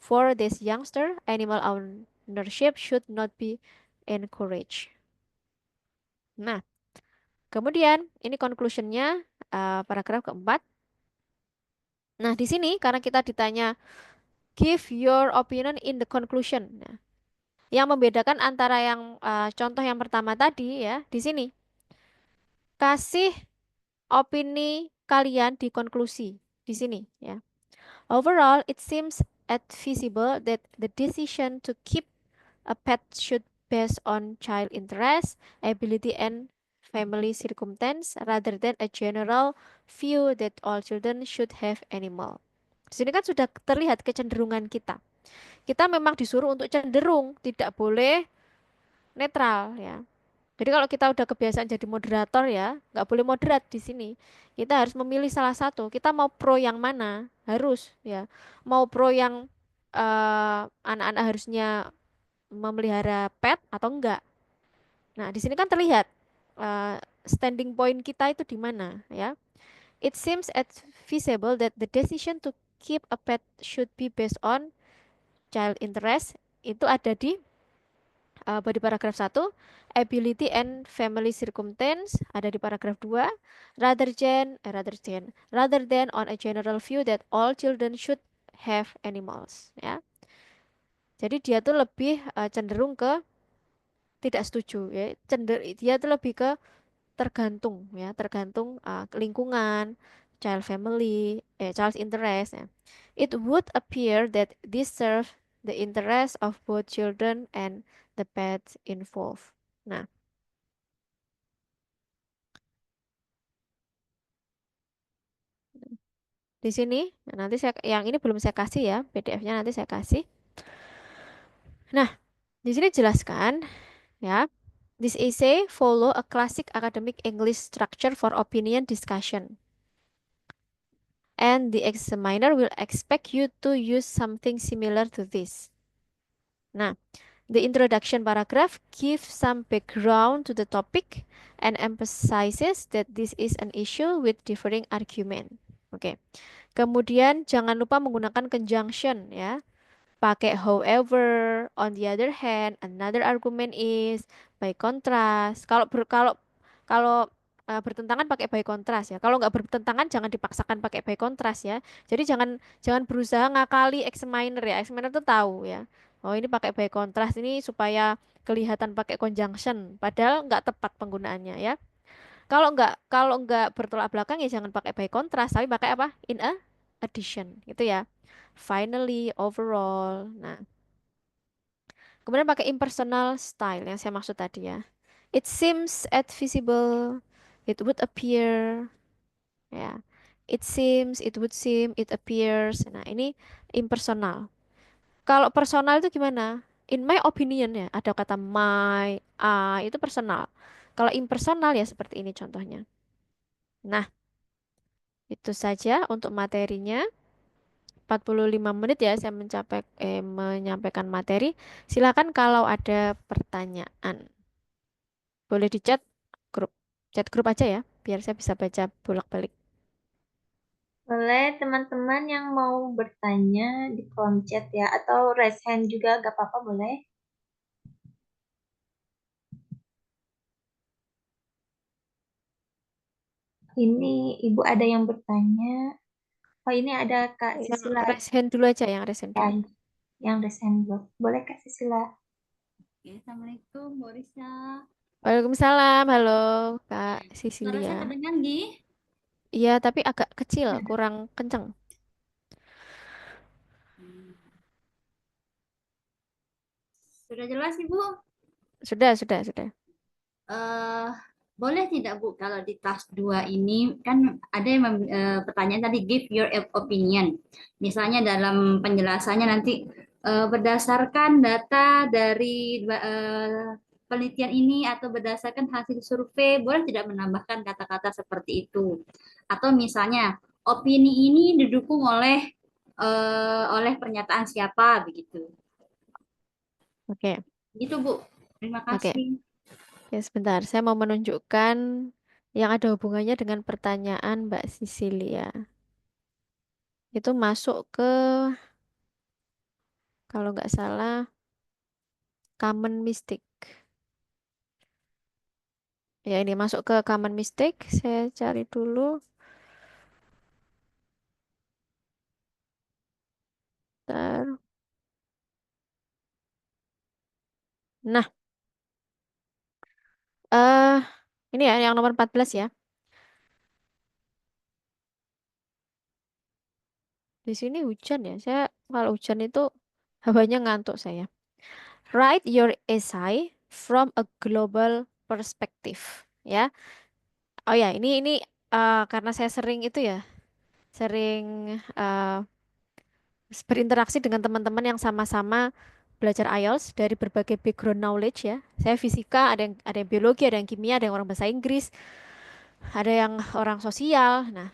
For this youngster, animal ownership should not be encouraged. Nah, kemudian ini conclusionnya paragraf keempat. Nah, di sini karena kita ditanya give your opinion in the conclusion. Nah, yang membedakan antara yang contoh yang pertama tadi ya, di sini kasih opini kalian di konklusi di sini ya. Overall, it seems advisable that the decision to keep a pet should based on child interest, ability, and family circumstance rather than a general view that all children should have animal. Di sini kan sudah terlihat kecenderungan kita. Kita memang disuruh untuk cenderung, tidak boleh netral ya. Jadi kalau kita udah kebiasaan jadi moderator ya, nggak boleh moderat di sini. Kita harus memilih salah satu. Kita mau pro yang mana? Harus ya. Mau pro yang anak-anak harusnya memelihara pet atau enggak. Nah, di sini kan terlihat standing point kita itu di mana ya. It seems advisable that the decision to keep a pet should be based on child interest. Itu ada di paragraf satu, ability and family circumstance ada di paragraf 2, rather than on a general view that all children should have animals ya. Jadi dia tuh lebih cenderung ke tidak setuju ya. Dia tuh lebih ke tergantung ya, tergantung lingkungan, child interest ya. It would appear that this serve the interest of both children and the pets involved. Nah, di sini nanti yang ini belum saya kasih ya, PDF-nya nanti saya kasih. Nah, di sini jelaskan ya. This essay follow a classic academic English structure for opinion discussion. And the examiner will expect you to use something similar to this. Nah, the introduction paragraph gives some background to the topic and emphasizes that this is an issue with differing argument. Oke. Kemudian jangan lupa menggunakan conjunction ya. Pakai however, on the other hand, another argument is, by contrast. Kalau bertentangan pakai by contrast ya. Kalau nggak bertentangan jangan dipaksakan pakai by contrast ya. Jadi jangan jangan berusaha ngakali examiner ya. Examiner tuh tahu ya. Oh ini pakai by contrast ini supaya kelihatan pakai conjunction. Padahal nggak tepat penggunaannya ya. Kalau nggak bertolak belakang ya jangan pakai by contrast, tapi pakai apa? In a addition gitu ya. Finally, overall. Nah, kemudian pakai impersonal style yang saya maksud tadi ya. It seems advisable, it would appear, ya. It seems, it would seem, it appears. Nah, ini impersonal. Kalau personal itu gimana? In my opinion ya, ada kata my, I, itu personal. Kalau impersonal ya seperti ini contohnya. Nah, itu saja untuk materinya. 45 menit ya saya menyampaikan materi. Silakan kalau ada pertanyaan. Boleh di grup. Chat grup aja ya, biar saya bisa baca bolak-balik. Boleh teman-teman yang mau bertanya di kolom chat ya, atau raise hand juga gak apa-apa boleh. Ini Ibu ada yang bertanya. Oh ini ada Kak Yang Sisila raise hand dulu aja, yang raise hand ya, dulu. yang raise hand dulu. Boleh Kak Sisila? Assalamualaikum, Bu Risa. Waalaikumsalam, halo Kak Suara Sisilia. saya terdengar, Gi? Iya, tapi agak kecil, kurang kenceng. Sudah jelas, Ibu? Sudah. eh Boleh tidak, Bu, kalau di tas 2 ini kan ada yang pertanyaan tadi give your opinion. Misalnya dalam penjelasannya nanti berdasarkan data dari penelitian ini atau berdasarkan hasil survei, boleh tidak menambahkan kata-kata seperti itu. Atau misalnya opini ini didukung oleh pernyataan siapa begitu. Oke, Gitu, Bu. Terima oke. kasih. Ya, sebentar, saya mau menunjukkan yang ada hubungannya dengan pertanyaan Mbak Sisilia. Itu masuk ke, kalau nggak salah, common mistake. Ya, ini masuk ke common mistake. Saya cari dulu. Bentar. Nah, eh ini ya yang nomor 14 ya. Di sini hujan ya. Saya kalau hujan itu hawanya ngantuk saya. Write your essay from a global perspective. Ya. Oh ya, ini karena saya sering itu ya, sering eh, berinteraksi dengan teman-teman yang sama-sama belajar IELTS dari berbagai background knowledge ya. Saya fisika, ada yang biologi, ada yang kimia, ada yang orang bahasa Inggris, ada yang orang sosial. Nah,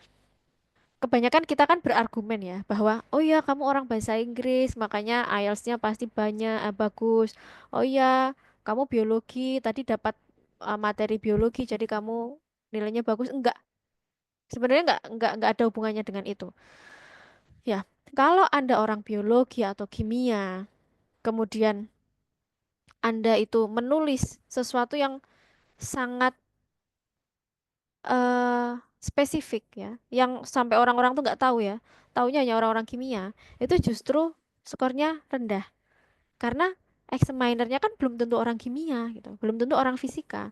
kebanyakan kita kan berargumen ya bahwa oh ya kamu orang bahasa Inggris makanya IELTS-nya pasti banyak bagus. Oh ya kamu biologi tadi dapat materi biologi jadi kamu nilainya bagus. Enggak, sebenarnya enggak ada hubungannya dengan itu. Ya, kalau Anda orang biologi atau kimia, kemudian Anda itu menulis sesuatu yang sangat eh spesifik ya, yang sampai orang-orang tuh nggak tahu ya, taunya hanya orang-orang kimia, itu justru skornya rendah karena examinernya kan belum tentu orang kimia gitu, belum tentu orang fisika.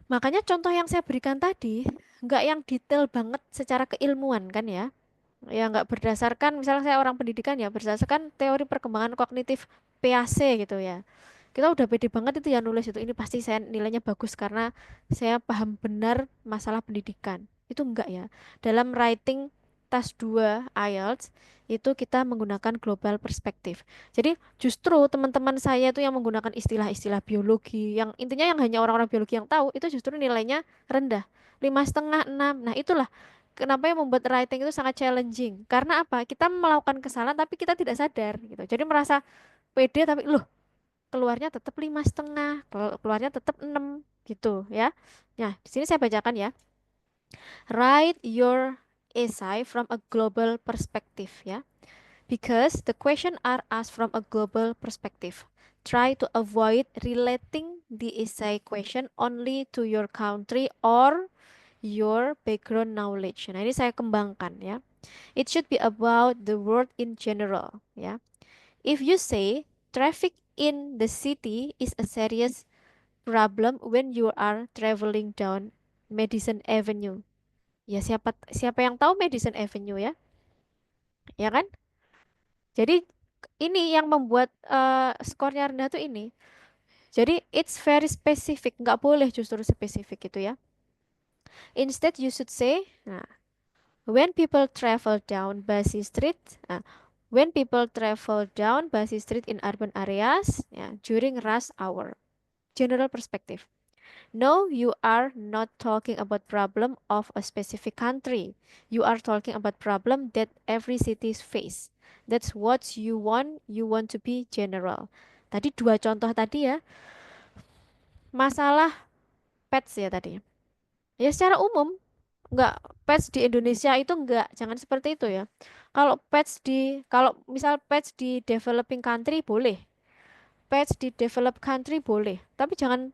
Makanya contoh yang saya berikan tadi nggak yang detail banget secara keilmuan kan ya nggak berdasarkan misalnya saya orang pendidikan ya berdasarkan teori perkembangan kognitif PAC gitu ya. Kita udah pede banget itu ya nulis itu ini pasti saya nilainya bagus karena saya paham benar masalah pendidikan. Itu enggak ya. Dalam writing tas 2 IELTS itu kita menggunakan global perspektif. Jadi justru teman-teman saya itu yang menggunakan istilah-istilah biologi yang intinya yang hanya orang-orang biologi yang tahu itu justru nilainya rendah. 5,5 6. Nah, itulah kenapa yang membuat writing itu sangat challenging. Karena apa? Kita melakukan kesalahan tapi kita tidak sadar gitu. Jadi merasa pede tapi loh keluarnya tetap 5,5, keluarnya tetap 6 gitu ya. Nah, di sini saya bacakan ya. Write your essay from a global perspective ya. Because the question are asked from a global perspective. Try to avoid relating the essay question only to your country or your background knowledge. Nah, ini saya kembangkan ya. It should be about the world in general ya. If you say traffic in the city is a serious problem when you are traveling down Madison Avenue. Ya siapa siapa yang tahu Madison Avenue ya? Ya kan? Jadi ini yang membuat skornya rendah tuh ini. Jadi it's very specific, nggak boleh justru spesifik gitu ya. Instead you should say, nah, when people travel down Bassi Street, when people travel down Bassi Street in urban areas, ya, during rush hour. General perspective. No, you are not talking about problem of a specific country. You are talking about problem that every cities face. That's what you want. You want to be general. Tadi dua contoh tadi ya. Masalah pets ya tadi. Ya secara umum nggak pets di Indonesia itu nggak jangan seperti itu ya. Kalau misal pets di developing country boleh. Pets di developed country boleh. Tapi jangan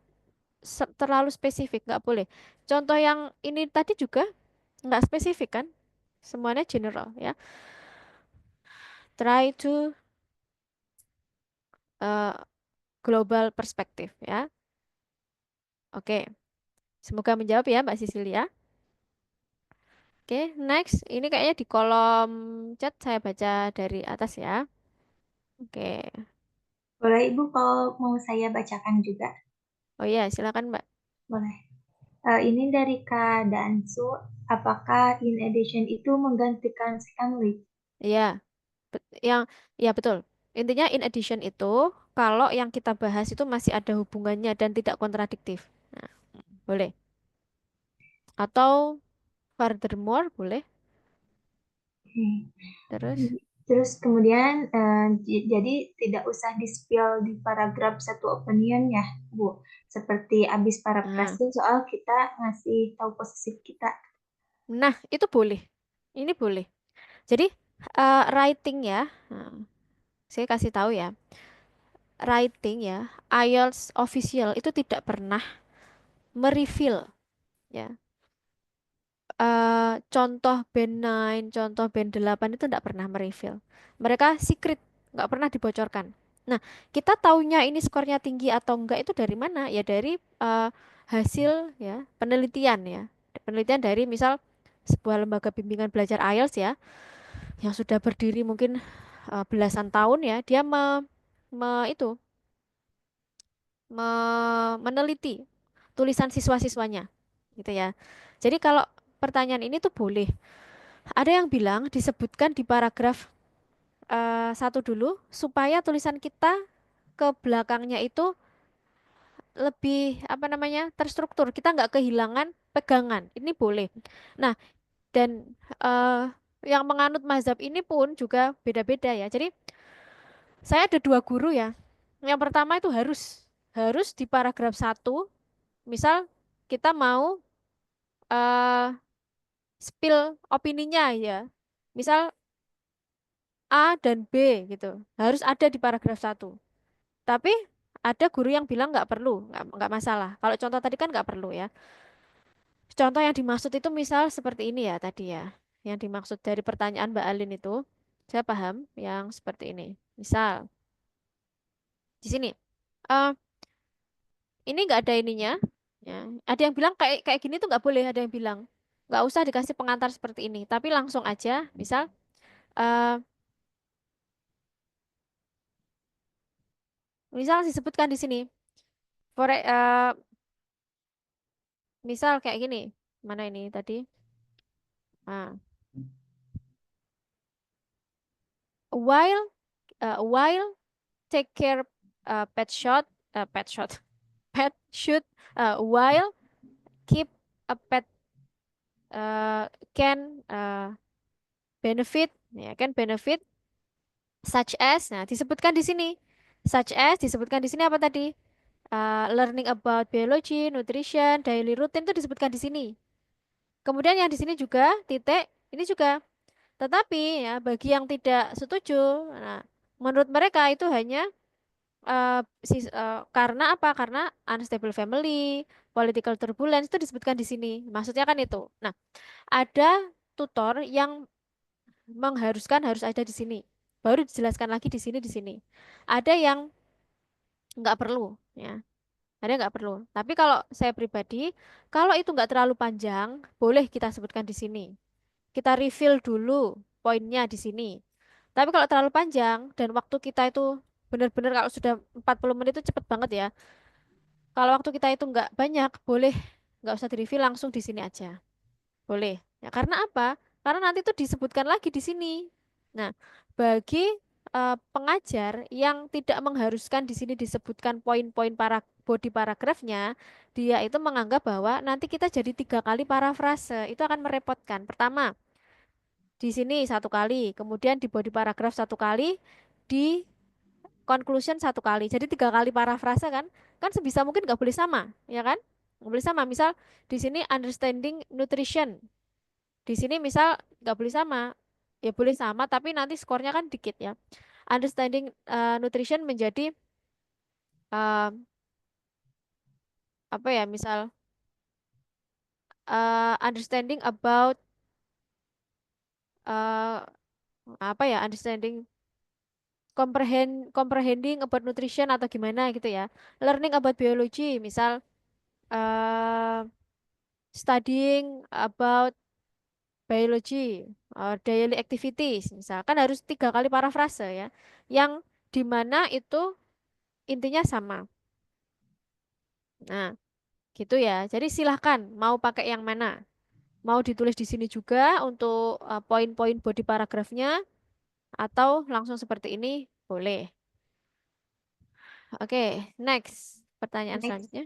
terlalu spesifik, nggak boleh. Contoh yang ini tadi juga nggak spesifik kan, semuanya general ya. Try to uh, global perspective ya. Oke, semoga menjawab ya Mbak Sisilia. Oke, next. Ini kayaknya di kolom chat saya baca dari atas ya. Oke. Boleh Ibu kalau mau saya bacakan juga? Oh iya, silakan Mbak. Boleh. Ini dari Kak Dansu, apakah in addition itu menggantikan secondly? Iya, yang ya betul. Intinya in addition itu kalau yang kita bahas itu masih ada hubungannya dan tidak kontradiktif. Nah, boleh. Atau furthermore boleh. Hmm. Terus Terus kemudian jadi tidak usah di-spill di paragraf satu opinion ya, Bu. Seperti habis paragraf nah, itu soal kita ngasih tahu posisi kita. nah itu boleh. Ini boleh. Jadi writing ya. Nah, saya kasih tahu ya. Writing ya, IELTS official itu tidak pernah mereveal ya. Contoh band 9, contoh band 8 itu tidak pernah mereveal. Mereka secret, nggak pernah dibocorkan. Nah, kita taunya ini skornya tinggi atau enggak itu dari mana? Ya dari hasil ya penelitian ya. Penelitian dari misal sebuah lembaga bimbingan belajar IELTS ya, yang sudah berdiri mungkin belasan tahun ya, dia itu meneliti tulisan siswa-siswanya gitu ya. Jadi kalau pertanyaan ini tuh boleh. Ada yang bilang disebutkan di paragraf satu dulu supaya tulisan kita ke belakangnya itu lebih apa namanya terstruktur. Kita nggak kehilangan pegangan. Ini boleh. Nah, dan yang menganut mazhab ini pun juga beda-beda ya. Jadi saya ada dua guru ya. Yang pertama itu harus di paragraf satu. Misal kita mau eh spill opininya ya. Misal A dan B gitu. Harus ada di paragraf satu. Tapi ada guru yang bilang nggak perlu, nggak masalah. Kalau contoh tadi kan nggak perlu ya. Contoh yang dimaksud itu misal seperti ini ya tadi ya. Yang dimaksud dari pertanyaan Mbak Alin itu, saya paham yang seperti ini. Misal di sini, eh ini nggak ada ininya. Ya. Ada yang bilang kayak kayak gini tuh nggak boleh. Ada yang bilang nggak usah dikasih pengantar seperti ini. Tapi langsung aja, misal, eh misal disebutkan di sini. Misal kayak gini. Mana ini tadi? Ah, while while take care pet shot pet shot pet should while keep a pet can benefit ya kan benefit such as nah disebutkan di sini such as disebutkan di sini apa tadi. Learning about biology, nutrition, daily routine itu disebutkan di sini. Kemudian yang di sini juga titik ini juga. Tetapi ya bagi yang tidak setuju, nah, menurut mereka itu hanya karena apa? Karena unstable family, political turbulence itu disebutkan di sini. Maksudnya kan itu. Nah, ada tutor yang mengharuskan harus ada di sini. Baru dijelaskan lagi di sini. Ada yang nggak perlu, ya. Ada yang nggak perlu. Tapi kalau saya pribadi, kalau itu nggak terlalu panjang, boleh kita sebutkan di sini. Kita refill dulu poinnya di sini. Tapi kalau terlalu panjang dan waktu kita itu benar-benar kalau sudah 40 menit itu cepet banget ya. Kalau waktu kita itu nggak banyak, boleh nggak usah di-review langsung di sini aja. Boleh. Ya, karena apa? Karena nanti itu disebutkan lagi di sini. Nah, bagi pengajar yang tidak mengharuskan di sini disebutkan poin-poin para body paragrafnya, dia itu menganggap bahwa nanti kita jadi 3 kali parafrase. Itu akan merepotkan. Pertama, di sini 1 kali, kemudian di body paragraf 1 kali, di conclusion 1 kali. Jadi 3 kali parafrase kan? Kan sebisa mungkin nggak boleh sama, ya kan? Nggak boleh sama. Misal di sini understanding nutrition, di sini misal nggak boleh sama. Ya boleh sama, tapi nanti skornya kan dikit ya. Understanding nutrition menjadi eh, apa ya? Misal understanding about eh, apa ya? Understanding comprehending about nutrition atau gimana gitu ya. Learning about biology, misal eh studying about biology, daily activities, misalkan harus 3 kali parafrase ya, yang dimana itu intinya sama. Nah, gitu ya. Jadi silahkan mau pakai yang mana. Mau ditulis di sini juga untuk poin-poin body paragrafnya atau langsung seperti ini boleh. Oke, next. Pertanyaan Next, selanjutnya.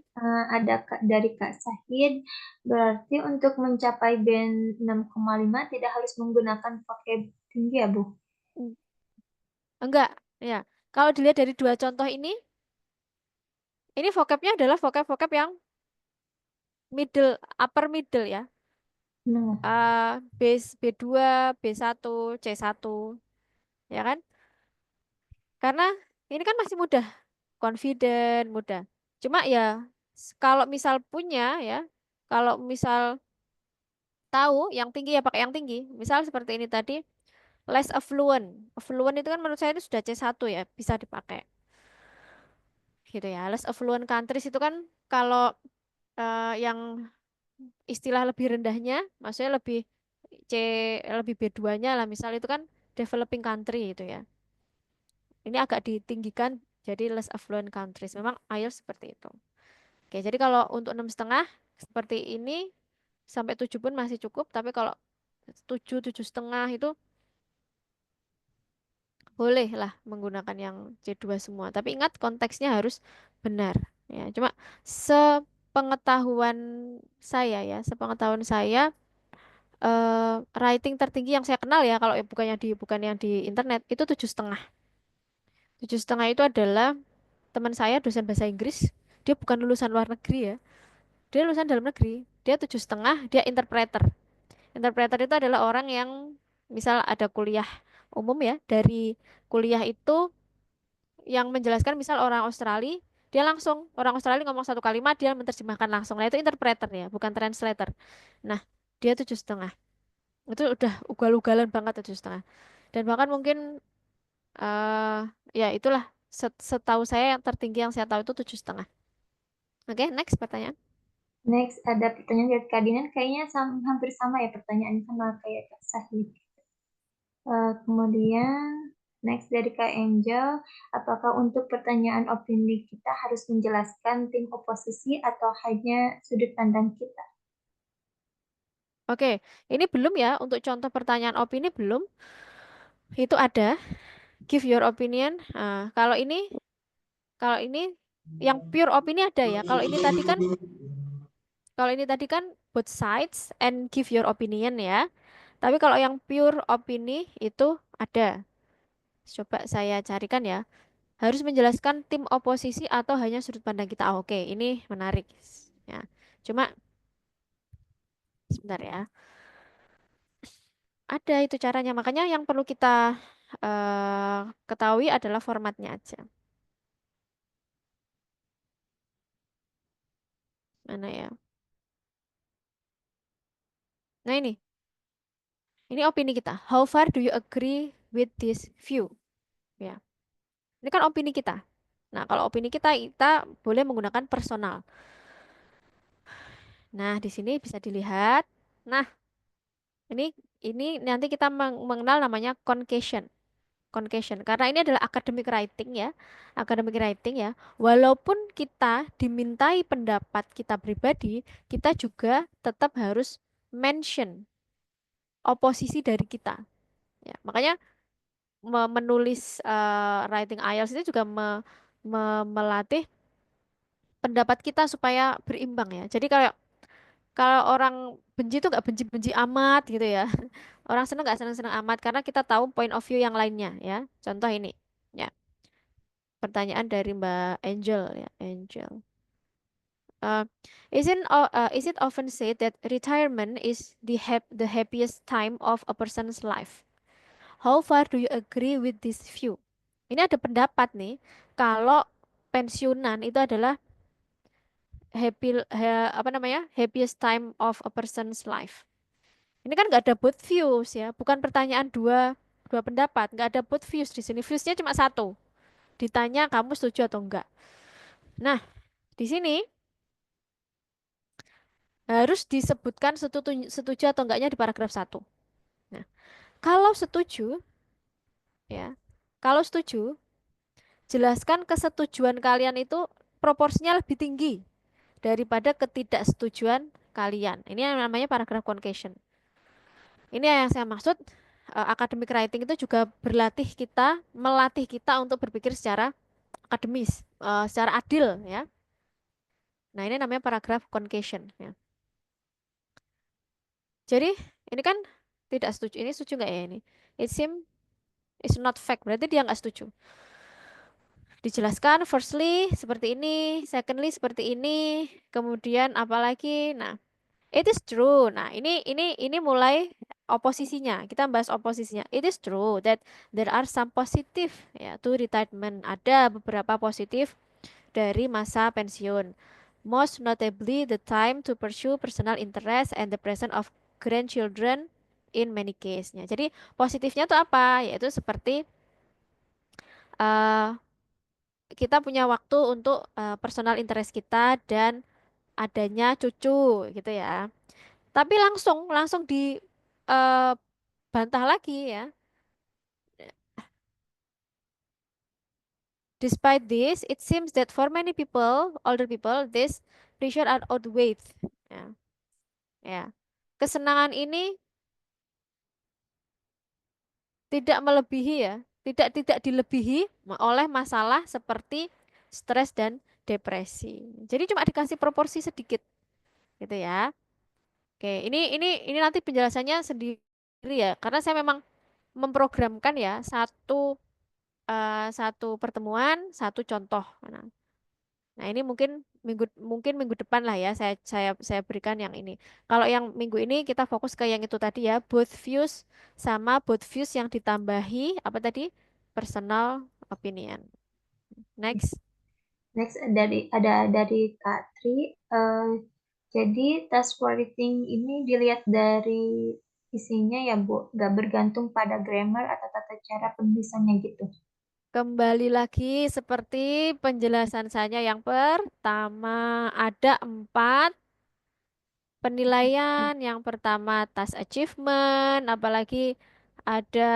ada dari Kak Sahid. Berarti untuk mencapai band 6,5 tidak harus menggunakan vocab tinggi ya, Bu? Mm, Enggak, ya. Kalau dilihat dari 2 contoh ini vocabnya adalah vocab-vocab yang middle, upper middle ya. Benar. Base B2, B1, C1, ya kan? Karena ini kan masih mudah, confident, mudah. Cuma ya kalau misal punya ya, kalau misal tahu yang tinggi ya pakai yang tinggi. Misal seperti ini tadi, less affluent. Affluent itu kan menurut saya itu sudah C1 ya, bisa dipakai. Gitu ya. Less affluent countries itu kan kalau yang istilah lebih rendahnya, maksudnya C lebih B2-nya lah, misal itu kan developing country itu ya. Ini agak ditinggikan jadi less affluent countries. Memang IELTS seperti itu. Oke, jadi kalau untuk 6,5 seperti ini sampai 7 pun masih cukup, tapi kalau 7, 7,5 itu boleh lah menggunakan yang C2 semua. Tapi ingat konteksnya harus benar. Ya, cuma sepengetahuan sepengetahuan saya writing tertinggi yang saya kenal ya, kalau bukan yang di internet itu 7,5. 7,5 itu adalah teman saya dosen bahasa Inggris. Dia bukan lulusan luar negeri ya. Dia lulusan dalam negeri. Dia 7,5. Dia interpreter. Interpreter itu adalah orang yang misal ada kuliah umum ya. Dari kuliah itu yang menjelaskan misal orang Australia. Dia langsung, orang Australia ngomong 1 kalimat, dia menerjemahkan langsung. Nah itu interpreter ya, bukan translator. Nah dia 7,5. Itu udah ugal-ugalan banget 7,5. Dan bahkan mungkin ya itulah setahu saya yang tertinggi yang saya tahu itu 7,5. Oke, next pertanyaan. Next, ada pertanyaan dari Kak Dinan. Kayaknya hampir sama ya pertanyaannya sama kayak Kak Sahid. Kemudian next dari Kak Angel, apakah untuk pertanyaan opini kita harus menjelaskan tim oposisi atau hanya sudut pandang kita? Oke, ini belum ya untuk contoh pertanyaan opini belum. Itu ada give your opinion. Kalau ini yang pure opini ada ya. Kalau ini tadi kan both sides and give your opinion ya. Tapi kalau yang pure opini itu ada. Coba saya carikan ya. Harus menjelaskan tim oposisi atau hanya sudut pandang kita. Ah, oke, ini menarik. Ya. Cuma sebentar ya. Ada itu caranya. Makanya yang perlu kita ketahui adalah formatnya aja. Mana ya? Nah ini opini kita. How far do you agree with this view? Ya, ini kan opini kita. Nah, kalau opini kita boleh menggunakan personal. Nah, di sini bisa dilihat. Nah, ini nanti kita mengenal namanya concession. Concession. Karena ini adalah academic writing ya. Academic writing ya. Walaupun kita dimintai pendapat kita pribadi, kita juga tetap harus mention oposisi dari kita. Ya, makanya menulis writing IELTS itu juga melatih pendapat kita supaya berimbang ya. Jadi kalau kalau orang benci itu nggak benci-benci amat gitu ya. Orang seneng nggak seneng-seneng amat karena kita tahu point of view yang lainnya ya. Contoh ini. Ya, pertanyaan dari Mbak Angel ya, Angel. Uh, is it often said that retirement is the happiest time of a person's life? How far do you agree with this view? Ini ada pendapat nih, kalau pensiunan itu adalah happiest time of a person's life. Ini kan nggak ada both views ya, bukan pertanyaan dua dua pendapat, nggak ada both views di sini. Viewsnya cuma satu. Ditanya kamu setuju atau enggak. Nah, di sini harus disebutkan setuju atau enggaknya di paragraf satu. Nah, kalau setuju, ya, kalau setuju, jelaskan kesetujuan kalian itu proporsinya lebih tinggi daripada ketidaksetujuan kalian. Ini yang namanya paragraf conclusion. Ini yang saya maksud, academic writing itu juga melatih kita untuk berpikir secara akademis, secara adil ya. Nah, ini namanya paragraf conclusion ya. Jadi, ini kan tidak setuju. Ini setuju nggak ya ini? It seem it's not fact. Berarti dia nggak setuju. Dijelaskan firstly seperti ini, secondly seperti ini, kemudian apalagi. Nah, it is true. Nah, ini mulai oposisinya. Kita bahas oposisinya. It is true that there are some positive ya to retirement. Ada beberapa positif dari masa pensiun. Most notably the time to pursue personal interest and the presence of grandchildren in many case-nya. Jadi positifnya itu apa? Yaitu seperti eh, kita punya waktu untuk personal interest kita dan adanya cucu gitu ya. Tapi langsung langsung dibantah lagi ya. Despite this, it seems that for many people, older people, this pressure are outweighed. Ya, ya. Kesenangan ini tidak melebihi ya, tidak dilebihi oleh masalah seperti stres dan depresi. Jadi cuma dikasih proporsi sedikit gitu ya. Oke, ini nanti penjelasannya sendiri ya, karena saya memang memprogramkan ya satu pertemuan, satu contoh. Nah, ini mungkin minggu depan lah ya saya berikan yang ini. Kalau yang minggu ini kita fokus ke yang itu tadi ya, both views sama both views yang ditambahi apa tadi? Personal opinion. Next. Next dari Kak Tri. Jadi task writing ini dilihat dari isinya ya Bu, nggak bergantung pada grammar atau tata cara penulisannya gitu. Kembali lagi seperti penjelasan saya yang pertama, ada 4 penilaian. Yang pertama task achievement, apalagi ada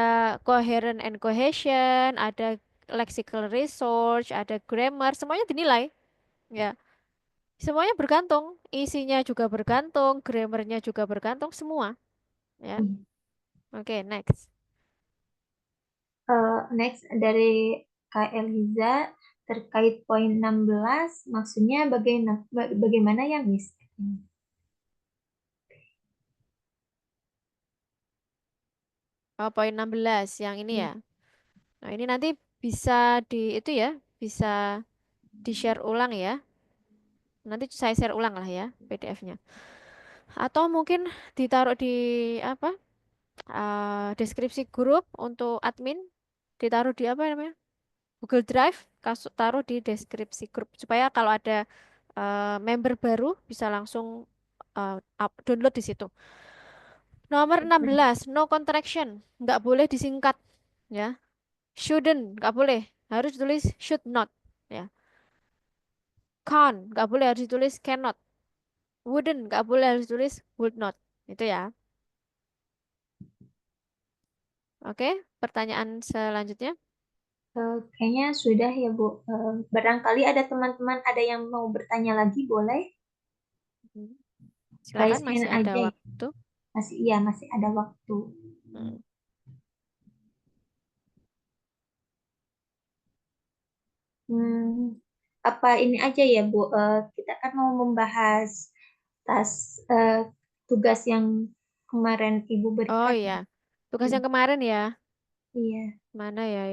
coherent and cohesion, ada lexical research, ada grammar, semuanya dinilai. Ya, semuanya bergantung, isinya juga bergantung, grammarnya juga bergantung, semua. Ya, Hmm. oke, next. Next dari Kak Eliza terkait poin 16, maksudnya bagaimana ya Miss? Oh, poin 16 yang ini Iya. ya. Nah, ini nanti bisa itu ya, bisa di-share ulang ya. Nanti saya share ulang lah ya PDF-nya. Atau mungkin ditaruh di apa? Deskripsi grup untuk admin, ditaruh di apa namanya? Google Drive, taruh di deskripsi grup supaya kalau ada member baru bisa langsung download di situ. Nomor 16, no contraction, nggak boleh disingkat ya. Shouldn't, nggak boleh, harus tulis should not ya. Can't, nggak boleh, harus ditulis cannot. Wouldn't, nggak boleh, harus tulis would not. Itu ya. Oke, pertanyaan selanjutnya. Kayaknya sudah ya Bu. Barangkali ada teman-teman ada yang mau bertanya lagi, boleh? Hmm. Raise Silakan, hand masih ada aja ya. waktu. Masih ada waktu. Hmm. Hmm, apa ini aja ya Bu? Kita kan mau membahas tas tugas yang kemarin Ibu Oh berikan. iya, tugas yang kemarin ya. Iya. Mana ya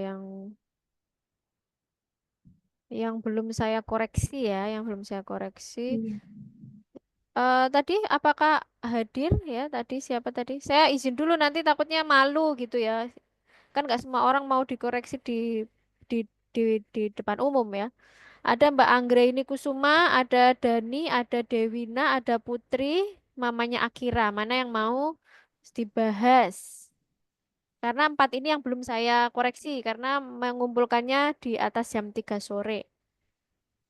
yang belum saya koreksi ya, yang belum saya koreksi. Iya. Tadi apakah hadir ya? Tadi siapa tadi? Saya izin dulu nanti takutnya malu gitu ya. Kan nggak semua orang mau dikoreksi di di di depan umum ya. Ada Mbak Anggraini Kusuma, ada Dani, ada Dewina, ada Putri, mamanya Akira. Mana yang mau dibahas? Karena 4 ini yang belum saya koreksi karena mengumpulkannya di atas jam 3 sore.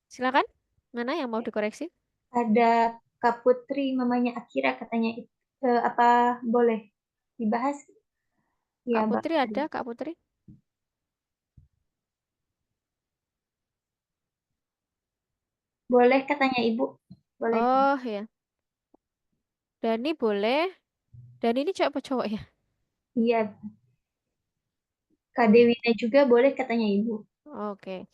Silakan. Mana yang mau dikoreksi? Ada Kak Putri, mamanya Akira katanya apa boleh dibahas? Ya, Kak Mbak. Putri ada, Kak Putri? Boleh katanya Ibu. Boleh. Oh ya. Dani boleh. Dani ini cowok apa cowok ya? Iya, Kak Dewina juga boleh katanya Ibu. Oke.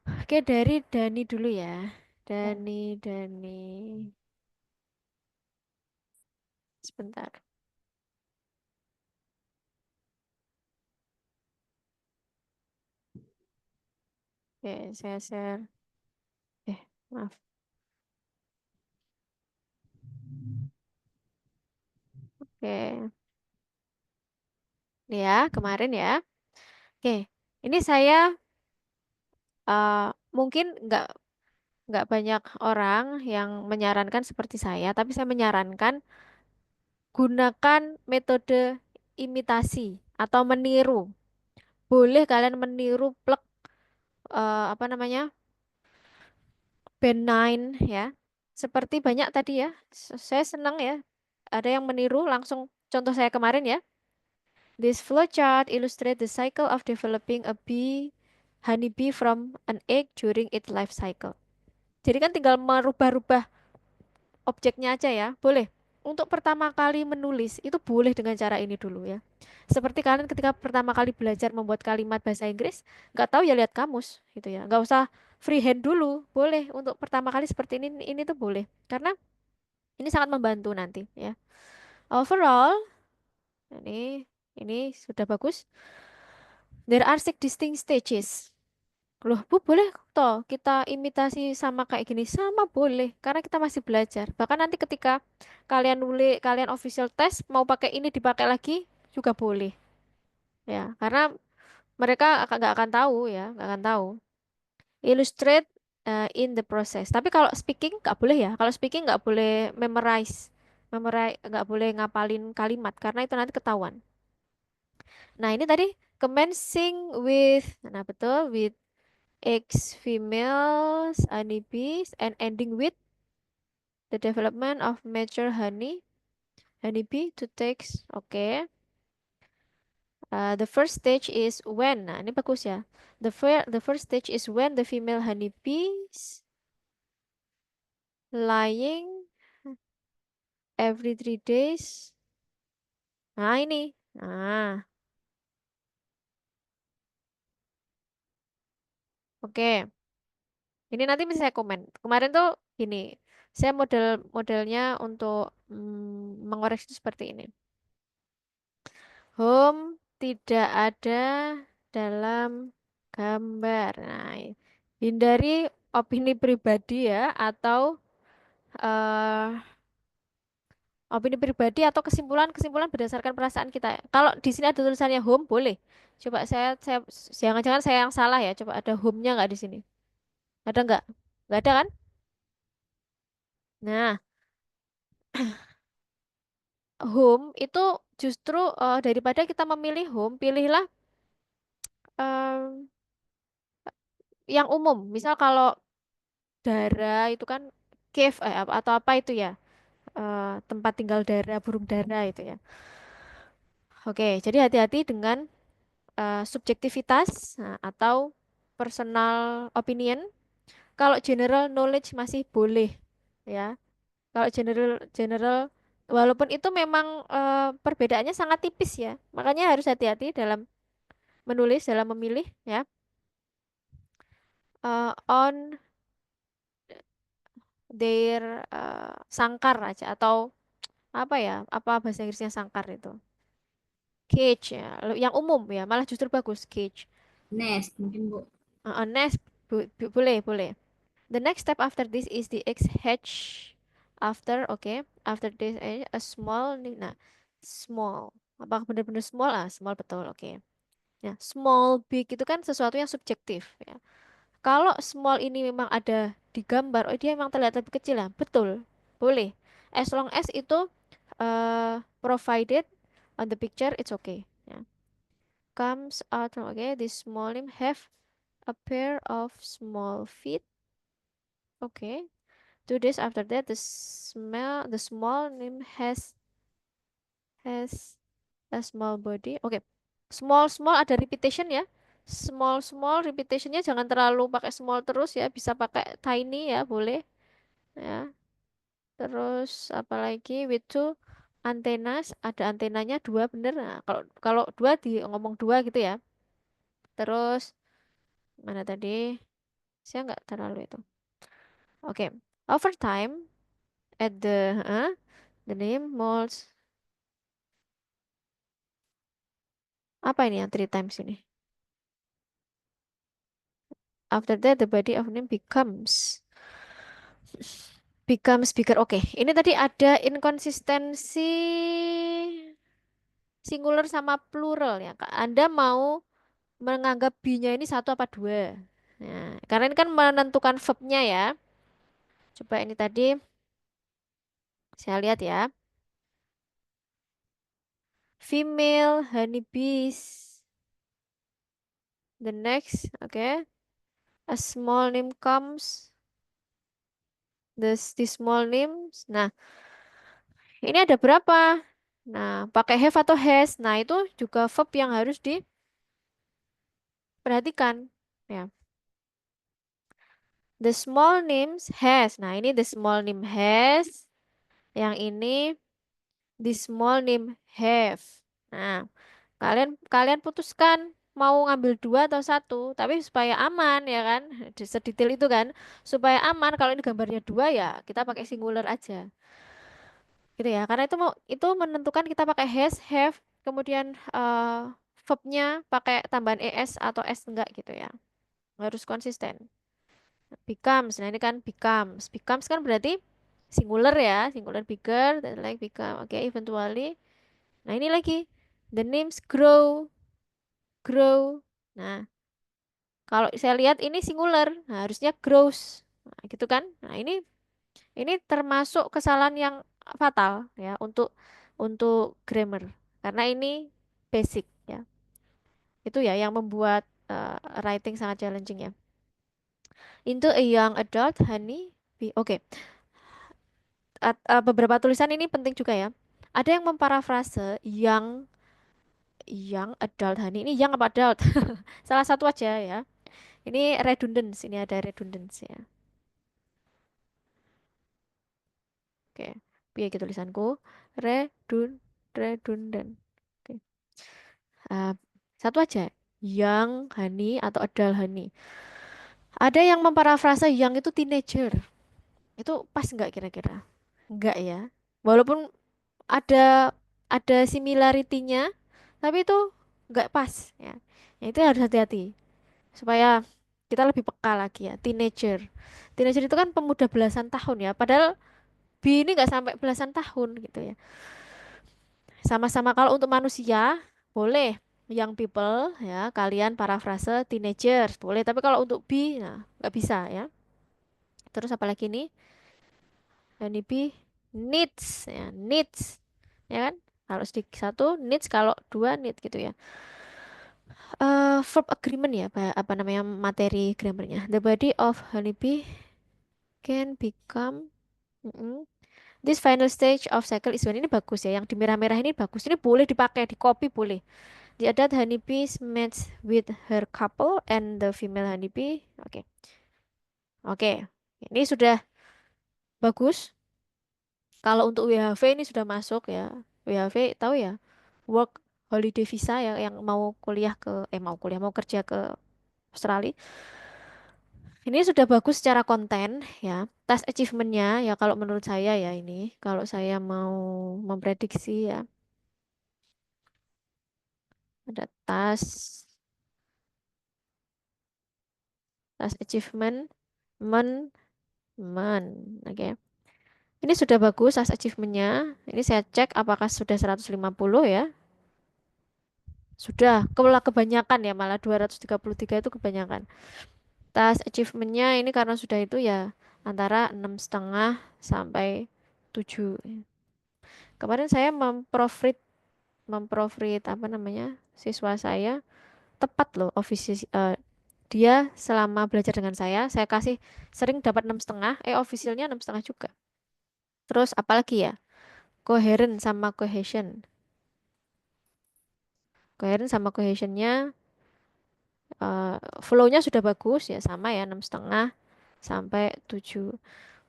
Oke, dari Dani dulu ya. Ya. Dani. Sebentar. Oke, saya share. Maaf. Oke. Ini ya, kemarin ya. Oke. Ini saya mungkin nggak banyak orang yang menyarankan seperti saya, tapi saya menyarankan gunakan metode imitasi atau meniru. Boleh kalian meniru plek apa namanya band Nine ya. Seperti banyak tadi ya. Saya senang ya. Ada yang meniru langsung contoh saya kemarin ya. This flowchart illustrate the cycle of developing a honeybee from an egg during its life cycle. Jadi kan tinggal merubah-rubah objeknya aja ya. Boleh. Untuk pertama kali menulis itu boleh dengan cara ini dulu ya. Seperti kalian ketika pertama kali belajar membuat kalimat bahasa Inggris, nggak tahu ya lihat kamus gitu ya. Nggak usah freehand dulu, boleh. Untuk pertama kali seperti ini tuh boleh. Karena ini sangat membantu nanti ya. Overall, ini sudah bagus. There are six distinct stages. Loh, Bu, boleh toh kita imitasi sama kayak gini? Sama boleh, karena kita masih belajar. Bahkan nanti ketika kalian nulis, kalian official test, mau pakai ini dipakai lagi, juga boleh. Ya, karena mereka nggak akan tahu ya, nggak akan tahu. Illustrate in the process. Tapi kalau speaking nggak boleh ya. Kalau speaking nggak boleh memorize nggak boleh ngapalin kalimat, karena itu nanti ketahuan. Nah, ini tadi commencing with, nah betul, with eggs females, honeybees, and ending with the development of mature honeybee to takes. Oke. The first stage is when. Nah, ini bagus ya. The first stage is when the female honeybees lying every 3 days. Nah, ini. Nah, oke. Ini nanti bisa saya komen. Kemarin tuh gini, saya modelnya untuk mengoreksi seperti ini. Home tidak ada dalam gambar. Nah, hindari opini pribadi ya atau eh, opini pribadi atau kesimpulan-kesimpulan berdasarkan perasaan kita. Kalau di sini ada tulisannya home boleh. Coba saya jangan-jangan saya yang salah ya. Coba ada home-nya nggak di sini? Ada nggak? Nggak ada kan? Nah, home itu justru daripada kita memilih home, pilihlah em, yang umum. Misal kalau dara itu kan cave atau apa itu ya, tempat tinggal dara, burung dara itu ya. Oke, jadi hati-hati dengan subjektivitas atau personal opinion. Kalau general knowledge masih boleh ya. Kalau general general walaupun itu memang perbedaannya sangat tipis ya. Makanya harus hati-hati dalam menulis, dalam memilih ya. On their sangkar aja atau apa ya? Apa bahasa Inggrisnya sangkar itu? Cage ya. Yang umum ya, malah justru bagus cage. Nest mungkin Bu. Nest boleh, boleh. The next step after this is the eggs hatch after, okay. After this a small nah, small. Apakah benar-benar small? Small betul, oke. Nah, small big itu kan sesuatu yang subjektif ya. Kalau small ini memang ada di gambar, oh dia memang terlihat lebih kecil ya. Betul. Boleh. As long as itu provided on the picture, it's okay. Ya. comes out from, okay, this small nymph have a pair of small feet. Okay. 2 days after that, the small nymph has a small body. Oke. Small ada repetition ya. Small repetitionnya jangan terlalu pakai small terus ya, bisa pakai tiny ya, boleh ya. Terus apalagi with two antennas, ada antenanya dua, bener. Nah, kalau kalau dua di ngomong dua gitu ya. Terus mana tadi? Saya nggak terlalu itu. Oke. Over time at the name molds. Apa ini yang three times ini? After that, the body of name becomes bigger. Oke, ini tadi ada inkonsistensi singular sama plural ya. Anda mau menganggap be-nya ini satu apa dua? Nah, karena ini kan menentukan verb-nya ya. Coba ini tadi saya lihat ya. Female honeybees. The next, okay. A small name comes. The small names. Nah, ini ada berapa? Nah, pakai have atau has. Nah, itu juga verb yang harus diperhatikan. Ya. The small names has. Nah, ini the small name has. Yang ini the small name have. Nah, kalian kalian putuskan mau ngambil dua atau satu. Tapi supaya aman ya kan, sedetail itu kan. Supaya aman kalau ini gambarnya dua ya kita pakai singular aja. Gitu ya. Karena itu mau itu menentukan kita pakai has, have, kemudian verbnya pakai tambahan es atau s enggak gitu ya. Harus konsisten. Becomes. Nah, ini kan becomes. Becomes kan berarti singular ya, singular bigger, dan like become. Oke, eventually. Nah, ini lagi the names grow. Nah, kalau saya lihat ini singular, nah, harusnya grows. Nah, gitu kan? Nah, ini termasuk kesalahan yang fatal ya untuk grammar. Karena ini basic ya. Itu ya yang membuat writing sangat challenging ya. Into a young adult honey bee. Oke. Beberapa tulisan ini penting juga ya. Ada yang memparafrase yang adult honey. Ini yang apa adult? Salah satu aja ya. Ini redundance. Ini ada redundance ya. Oke. Piye gitu tulisanku? Redundant. Oke. Ah, satu aja. Young honey atau adult honey. Ada yang memparafrase yang itu teenager. Itu pas nggak kira-kira? Nggak ya. Walaupun ada similarity-nya, tapi itu nggak pas ya. Ya, itu harus hati-hati supaya kita lebih peka lagi ya. Teenager itu kan pemuda belasan tahun ya, padahal B ini nggak sampai belasan tahun gitu ya. Sama-sama kalau untuk manusia boleh young people ya, kalian parafrase teenagers boleh, tapi kalau untuk B nah nggak bisa ya. Terus apalagi nih? Honeybee needs ya, needs ya kan? Kalau satu needs, kalau dua need gitu ya. Verb agreement ya, apa namanya materi grammarnya. The body of honeybee can become. Mm-mm. This final stage of cycle is when, ini bagus ya. Yang di merah-merah ini bagus. Ini boleh dipakai, di copy boleh. The adult honeybee mates with her couple and the female honeybee. Oke. Oke. Ini sudah bagus. Kalau untuk WHV ini sudah masuk ya. WHV tahu ya. Work holiday visa ya, yang mau kuliah mau kerja ke Australia. Ini sudah bagus secara konten ya. Task achievementnya ya kalau menurut saya ya, ini kalau saya mau memprediksi ya, ada task achievement men. Oke. Ini sudah bagus task achievementnya. Ini saya cek apakah sudah 150 ya. Sudah, kebanyakan ya, malah 233 itu kebanyakan. Task achievementnya ini karena sudah itu ya antara 6,5 sampai 7. Kemarin saya memproofread apa namanya siswa saya tepat loh dia selama belajar dengan saya kasih sering dapat 6,5, officialnya 6,5 juga. Terus apalagi ya? Coherent sama cohesion. Coherent sama cohesionnya flow-nya sudah bagus ya, sama ya 6,5 sampai 7.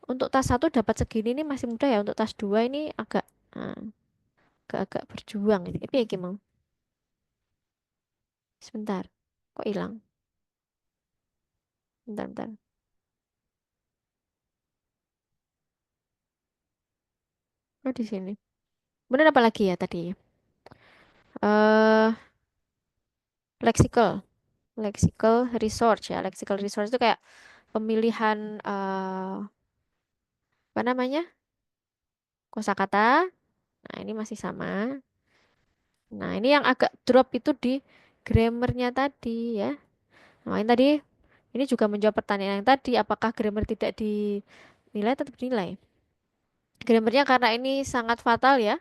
Untuk tas satu dapat segini ini masih mudah ya. Untuk tas dua ini eh, agak berjuang ini. Tapi ya gimana? Sebentar. Kok hilang? Bentar, bentar. Oh, di sini. Bener apa lagi ya tadi? Eh, lexical. Lexical research ya. Lexical research itu kayak pemilihan apa namanya? Kosakata. Nah, ini masih sama. Nah, ini yang agak drop itu di grammarnya tadi ya. Nah, ini tadi ini juga menjawab pertanyaan yang tadi, apakah grammar tidak dinilai, tetap dinilai. Grammarnya karena ini sangat fatal ya.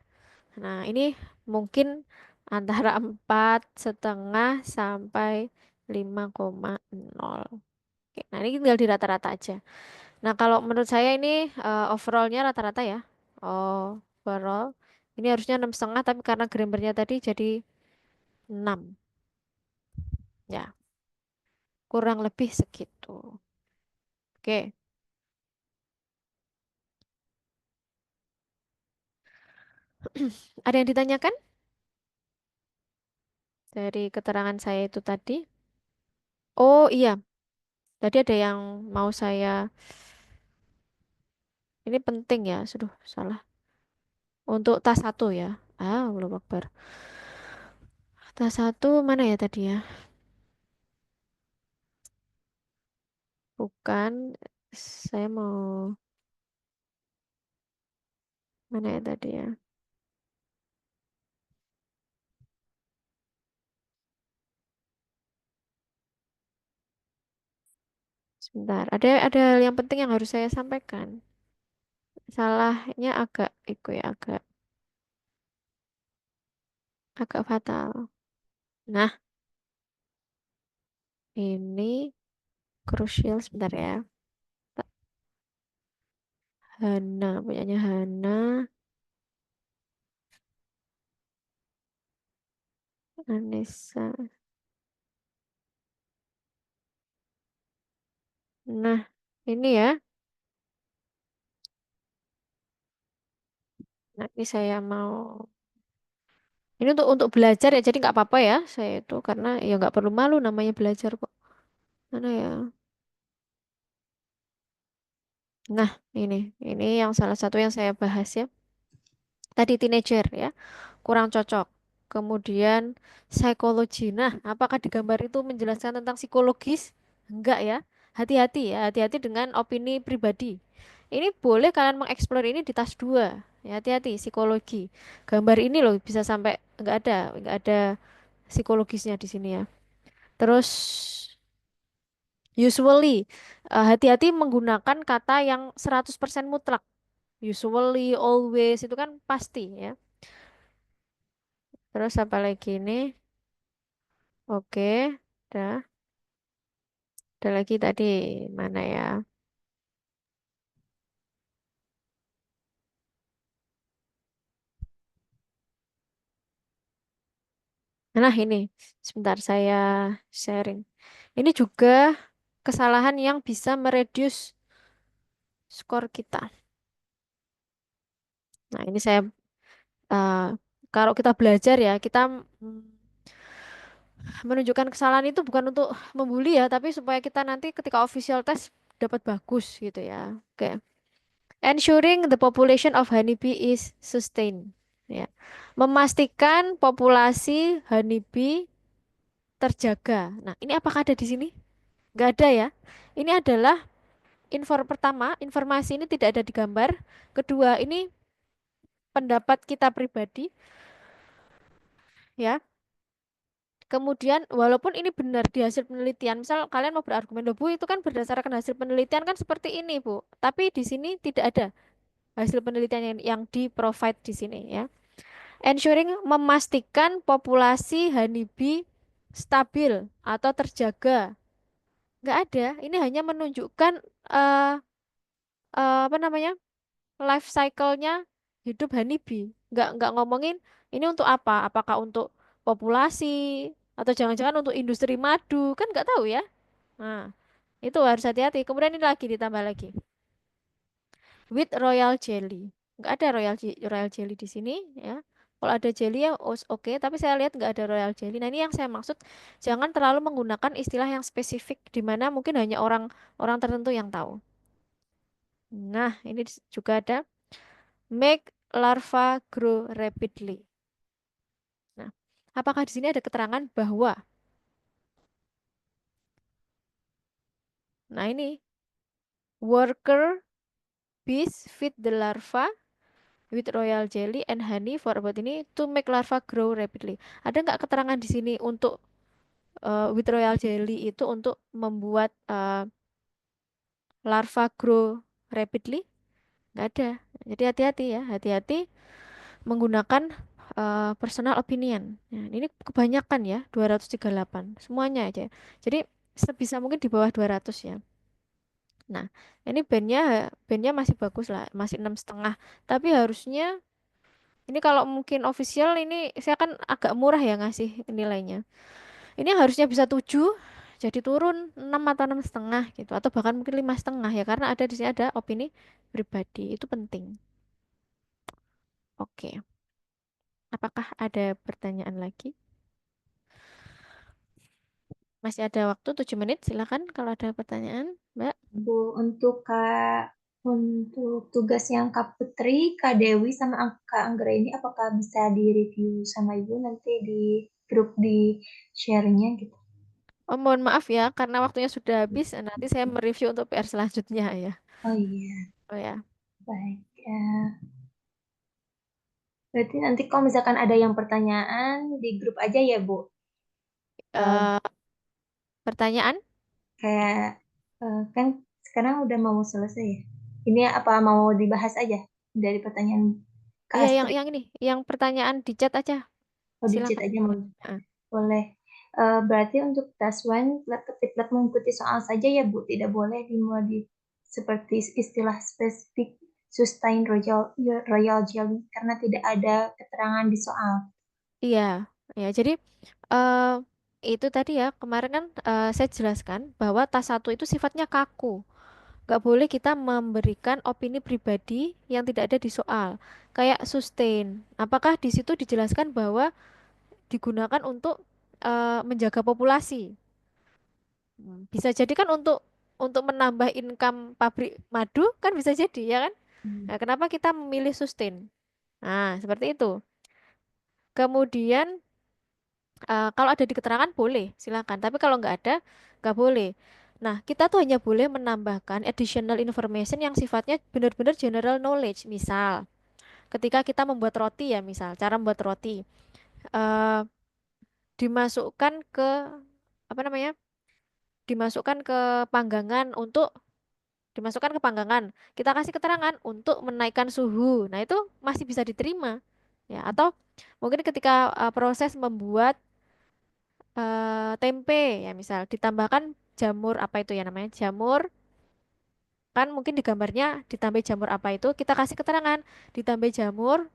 Nah, ini mungkin antara 4,5 sampai 5,0. Oke, nah ini tinggal di rata-rata aja. Nah, kalau menurut saya ini overallnya rata-rata ya. Overall ini harusnya 6,5, tapi karena grammarnya tadi jadi 6. Ya, kurang lebih segitu. Oke, ada yang ditanyakan dari keterangan saya itu tadi? Oh iya, tadi ada yang mau saya, ini penting ya, sudah salah. Untuk tas satu ya. Belum Akbar. Tas satu mana ya tadi ya? Bukan, saya mau mana ya tadi ya? Sebentar, ada yang penting yang harus saya sampaikan. Salahnya agak itu ya, agak fatal. Nah, ini krusial sebentar ya. Hana, punyanya Hana, Anissa. Nah, ini ya. Nah, ini saya mau. Ini untuk belajar ya, jadi nggak apa-apa ya saya itu karena ya nggak perlu malu namanya belajar kok. Mana ya? Nah, ini yang salah satu yang saya bahas ya. Tadi teenager ya, kurang cocok. Kemudian psikologi. Nah, apakah di gambar itu menjelaskan tentang psikologis? Enggak ya. Hati-hati ya, hati-hati dengan opini pribadi. Ini boleh kalian mengeksplor ini di tas 2. Ya, hati-hati psikologi. Gambar ini loh bisa sampai enggak ada psikologisnya di sini ya. Terus usually hati-hati menggunakan kata yang 100% mutlak. Usually, always itu kan pasti ya. Terus apa lagi ini? Oke, udah. Ada lagi tadi mana ya? Nah, ini sebentar saya sharing. Ini juga kesalahan yang bisa mereduce skor kita. Nah, ini saya eh, kalau kita belajar ya, kita menunjukkan kesalahan itu bukan untuk membuli ya, tapi supaya kita nanti ketika official test dapat bagus gitu ya. Oke. Ensuring the population of honeybee is sustained. Ya. Memastikan populasi honeybee terjaga. Nah, ini apakah ada di sini? Nggak ada ya. Ini adalah pertama, informasi ini tidak ada di gambar. Kedua, ini pendapat kita pribadi, ya. Kemudian, walaupun ini benar di hasil penelitian, misal kalian mau berargumen, loh Bu, itu kan berdasarkan hasil penelitian kan seperti ini, Bu. Tapi di sini tidak ada hasil penelitian yang di provide di sini, ya. Ensuring memastikan populasi honeybee stabil atau terjaga. Nggak ada. Ini hanya menunjukkan eh apa namanya? Life cycle-nya hidup honeybee. Nggak ngomongin ini untuk apa? Apakah untuk populasi atau jangan-jangan untuk industri madu? Kan nggak tahu ya. Nah, itu harus hati-hati. Kemudian ini lagi ditambah lagi. With royal jelly. Nggak ada royal jelly di sini ya. Kalau ada jelly ya oke, tapi saya lihat nggak ada royal jelly. Nah, ini yang saya maksud, jangan terlalu menggunakan istilah yang spesifik di mana mungkin hanya orang orang tertentu yang tahu. Nah, ini juga ada make larva grow rapidly. Nah, apakah di sini ada keterangan bahwa, nah ini worker bees feed the larva with royal jelly and honey for about ini to make larva grow rapidly. Ada nggak keterangan di sini untuk with royal jelly itu untuk membuat larva grow rapidly? Nggak ada. Jadi hati-hati ya, hati-hati menggunakan personal opinion. Nah, ini kebanyakan ya, 238. Semuanya aja. Jadi sebisa mungkin di bawah 200 ya. Nah, ini bandnya masih bagus lah, masih 6,5. Tapi harusnya ini kalau mungkin official ini saya kan agak murah ya ngasih nilainya. Ini harusnya bisa 7, jadi turun 6 atau 6,5 gitu. Atau bahkan mungkin 5,5 ya, karena ada di sini ada opini pribadi. Itu penting. Oke. Apakah ada pertanyaan lagi? Masih ada waktu 7 menit, silakan kalau ada pertanyaan, Mbak. Bu, untuk tugas yang Kak Putri, Kak Dewi, sama Kak Anggra ini apakah bisa direview sama Ibu nanti di grup di share-nya gitu? Oh, mohon maaf ya, karena waktunya sudah habis. Nanti saya mereview untuk PR selanjutnya ya. Oh iya, Oh ya. baik. Berarti nanti kalau misalkan ada yang pertanyaan di grup aja ya, Bu. Eh, Eh, pertanyaan? kayak kan sekarang udah mau selesai ya. Ini apa mau dibahas aja dari pertanyaan Kak Iya, yang Astrid? yang ini, yang pertanyaan di chat aja. Oh, di chat Silakan. aja mau. Ah, Boleh. Berarti untuk task one, ketik mengikuti soal saja ya, Bu. Tidak boleh dimodif seperti istilah spesifik sustain royal jelly karena tidak ada keterangan di soal. iya, ya. Jadi eh itu tadi ya kemarin kan saya jelaskan bahwa tas satu itu sifatnya kaku. Nggak boleh kita memberikan opini pribadi yang tidak ada di soal. Kayak sustain. Apakah di situ dijelaskan bahwa digunakan untuk menjaga populasi? Bisa jadi kan untuk menambah income pabrik madu kan bisa jadi ya kan? Hmm. Nah, kenapa kita memilih sustain? Nah, seperti itu. Kemudian kalau ada di keterangan boleh, silakan. Tapi kalau nggak ada, nggak boleh. Nah, kita tuh hanya boleh menambahkan additional information yang sifatnya benar-benar general knowledge. Misal, ketika kita membuat roti ya, misal cara membuat roti, eh, dimasukkan ke apa namanya? Dimasukkan ke panggangan untuk dimasukkan ke panggangan. Kita kasih keterangan untuk menaikkan suhu. Nah, itu masih bisa diterima. Ya, atau mungkin ketika proses membuat tempe ya misal ditambahkan jamur apa itu ya namanya jamur kan mungkin di gambarnya ditambah jamur apa itu kita kasih keterangan ditambah jamur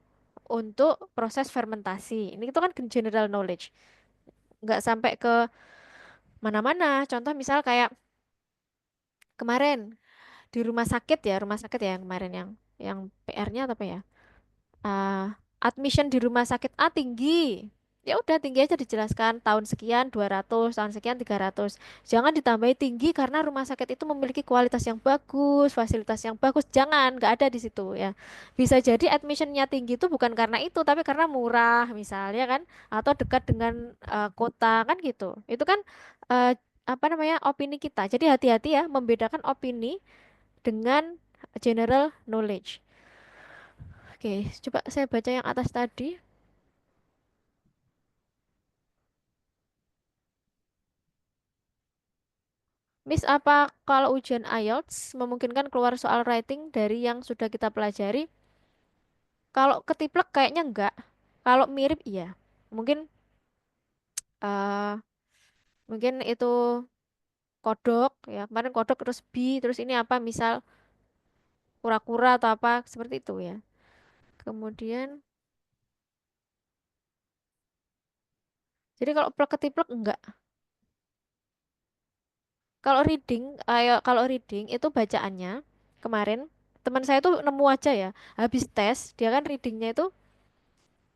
untuk proses fermentasi ini itu kan general knowledge nggak sampai ke mana-mana contoh misal kayak kemarin di rumah sakit ya yang kemarin yang PR-nya apa ya admission di rumah sakit A tinggi. Ya udah tinggi aja dijelaskan tahun sekian 200 tahun sekian 300. Jangan ditambahi tinggi karena rumah sakit itu memiliki kualitas yang bagus, fasilitas yang bagus. Jangan, nggak ada di situ ya. Bisa jadi admissionnya tinggi itu bukan karena itu, tapi karena murah misalnya kan, atau dekat dengan kota kan gitu. Itu kan eh, apa namanya opini kita. Jadi hati-hati ya membedakan opini dengan general knowledge. Oke, coba saya baca yang atas tadi. Miss, apa kalau ujian IELTS memungkinkan keluar soal writing dari yang sudah kita pelajari? Kalau ketiplek kayaknya enggak. Kalau mirip iya. Mungkin eh mungkin itu kodok ya. Kemarin kodok terus bee, terus ini apa misal kura-kura atau apa seperti itu ya. Kemudian jadi kalau plek ketiplek enggak. Kalau reading itu bacaannya kemarin teman saya tuh nemu aja ya. Habis tes, dia kan readingnya itu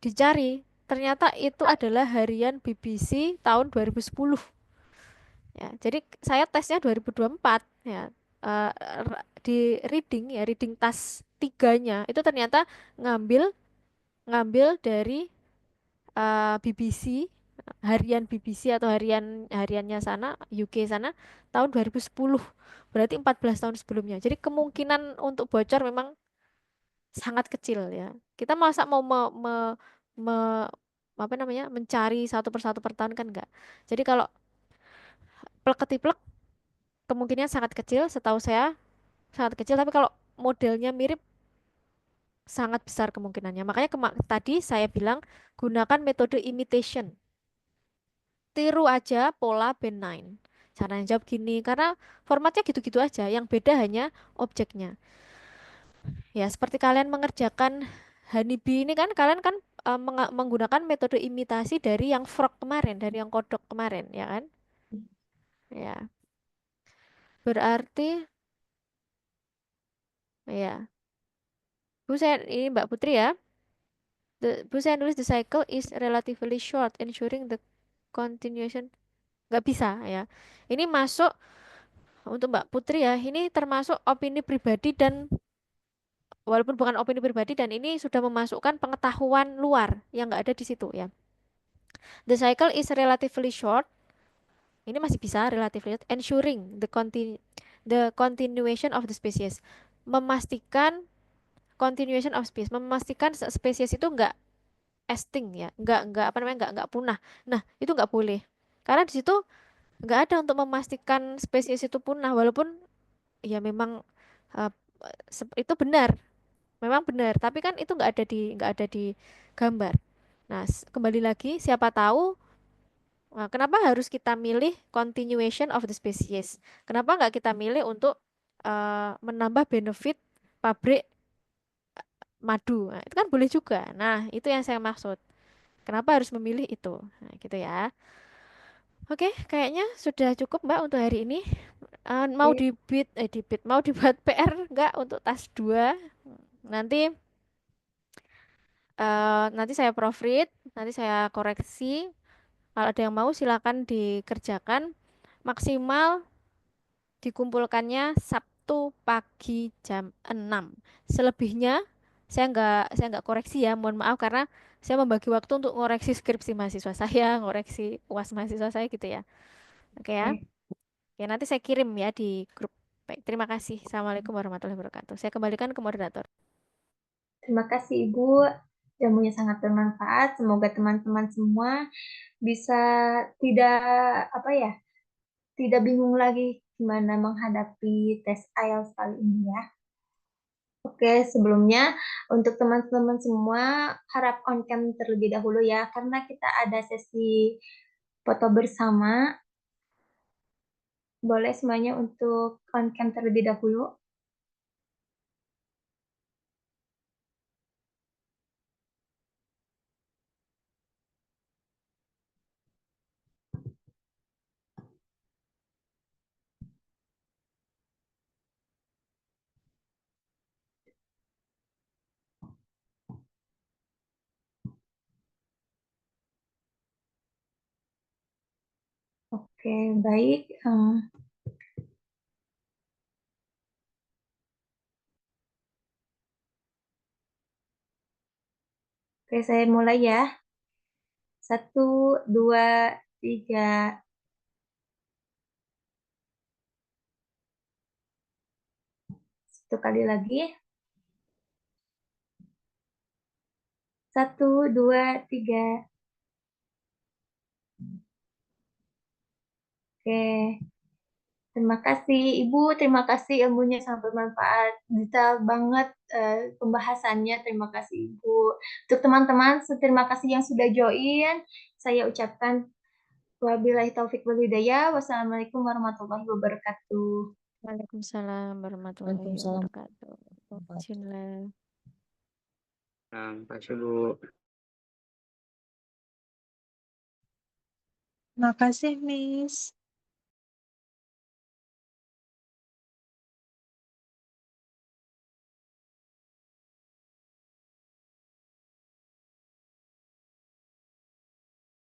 dicari. Ternyata itu adalah harian BBC tahun 2010. Ya, jadi saya tesnya 2024 ya. Eh, di reading ya, reading tas tiganya itu ternyata ngambil ngambil dari BBC, harian BBC atau hariannya sana UK sana tahun 2010. Berarti 14 tahun sebelumnya. Jadi kemungkinan untuk bocor memang sangat kecil ya. Kita masa mau me- apa namanya mencari satu persatu per tahun kan enggak. Jadi kalau plek ketiplek kemungkinannya sangat kecil, setahu saya sangat kecil. Tapi kalau modelnya mirip sangat besar kemungkinannya. Makanya tadi saya bilang gunakan metode imitation. Tiru aja pola band 9. Caranya jawab gini, karena formatnya gitu-gitu aja. Yang beda hanya objeknya. Ya, seperti kalian mengerjakan honeybee ini kan, kalian kan menggunakan metode imitasi dari yang frog kemarin, dari yang kodok kemarin, ya kan? Ya, berarti, ya. Ini Mbak Putri ya. Saya nulis the cycle is relatively short, ensuring the continuation. Nggak bisa ya. Ini masuk untuk Mbak Putri ya. Ini termasuk opini pribadi dan walaupun bukan opini pribadi dan ini sudah memasukkan pengetahuan luar yang nggak ada di situ ya. The cycle is relatively short. Ini masih bisa relatively short, ensuring the continuation of the species. Memastikan continuation of species, memastikan spesies itu nggak extinct ya, nggak apa namanya nggak punah. Nah itu nggak boleh karena di situ nggak ada untuk memastikan spesies itu punah walaupun ya memang eh, itu benar. Memang benar, tapi kan itu nggak ada di gambar. Nah, kembali lagi, siapa tahu kenapa harus kita milih continuation of the species? Kenapa nggak kita milih untuk menambah benefit pabrik madu? Nah, itu kan boleh juga. Nah, itu yang saya maksud. Kenapa harus memilih itu? Nah, gitu ya. Oke, kayaknya sudah cukup Mbak untuk hari ini. Mau Oke, mau dibuat PR nggak untuk tas 2? Nanti nanti saya proofread, nanti saya koreksi. Kalau ada yang mau silakan dikerjakan. Maksimal dikumpulkannya Sabtu pagi jam 6. Selebihnya saya nggak koreksi ya, mohon maaf karena saya membagi waktu untuk ngoreksi skripsi mahasiswa saya, ngoreksi UAS mahasiswa saya gitu ya. Oke ya. oke. Ya nanti saya kirim ya di grup. Baik, terima kasih. Assalamualaikum warahmatullahi wabarakatuh. Saya kembalikan ke moderator. Terima kasih Ibu. Ilmunya sangat bermanfaat. Semoga teman-teman semua bisa tidak apa ya, tidak bingung lagi gimana menghadapi tes IELTS kali ini ya. Oke, sebelumnya untuk teman-teman semua harap on cam terlebih dahulu ya, karena kita ada sesi foto bersama. Boleh semuanya untuk on cam terlebih dahulu. Oke, baik. Oke, saya mulai ya. Satu, dua, tiga. Satu kali lagi. Satu, dua, tiga. Oke. Terima kasih Ibu, terima kasih ilmunya sangat bermanfaat, detail banget pembahasannya. Terima kasih Ibu. Untuk teman-teman, terima kasih yang sudah join. Saya ucapkan wabillahi taufik wal hidayah. Wassalamualaikum warahmatullahi wabarakatuh. Waalaikumsalam warahmatullahi Waalaikumsalam. wabarakatuh. Bismillah. Terima kasih Bu. Makasih, Miss.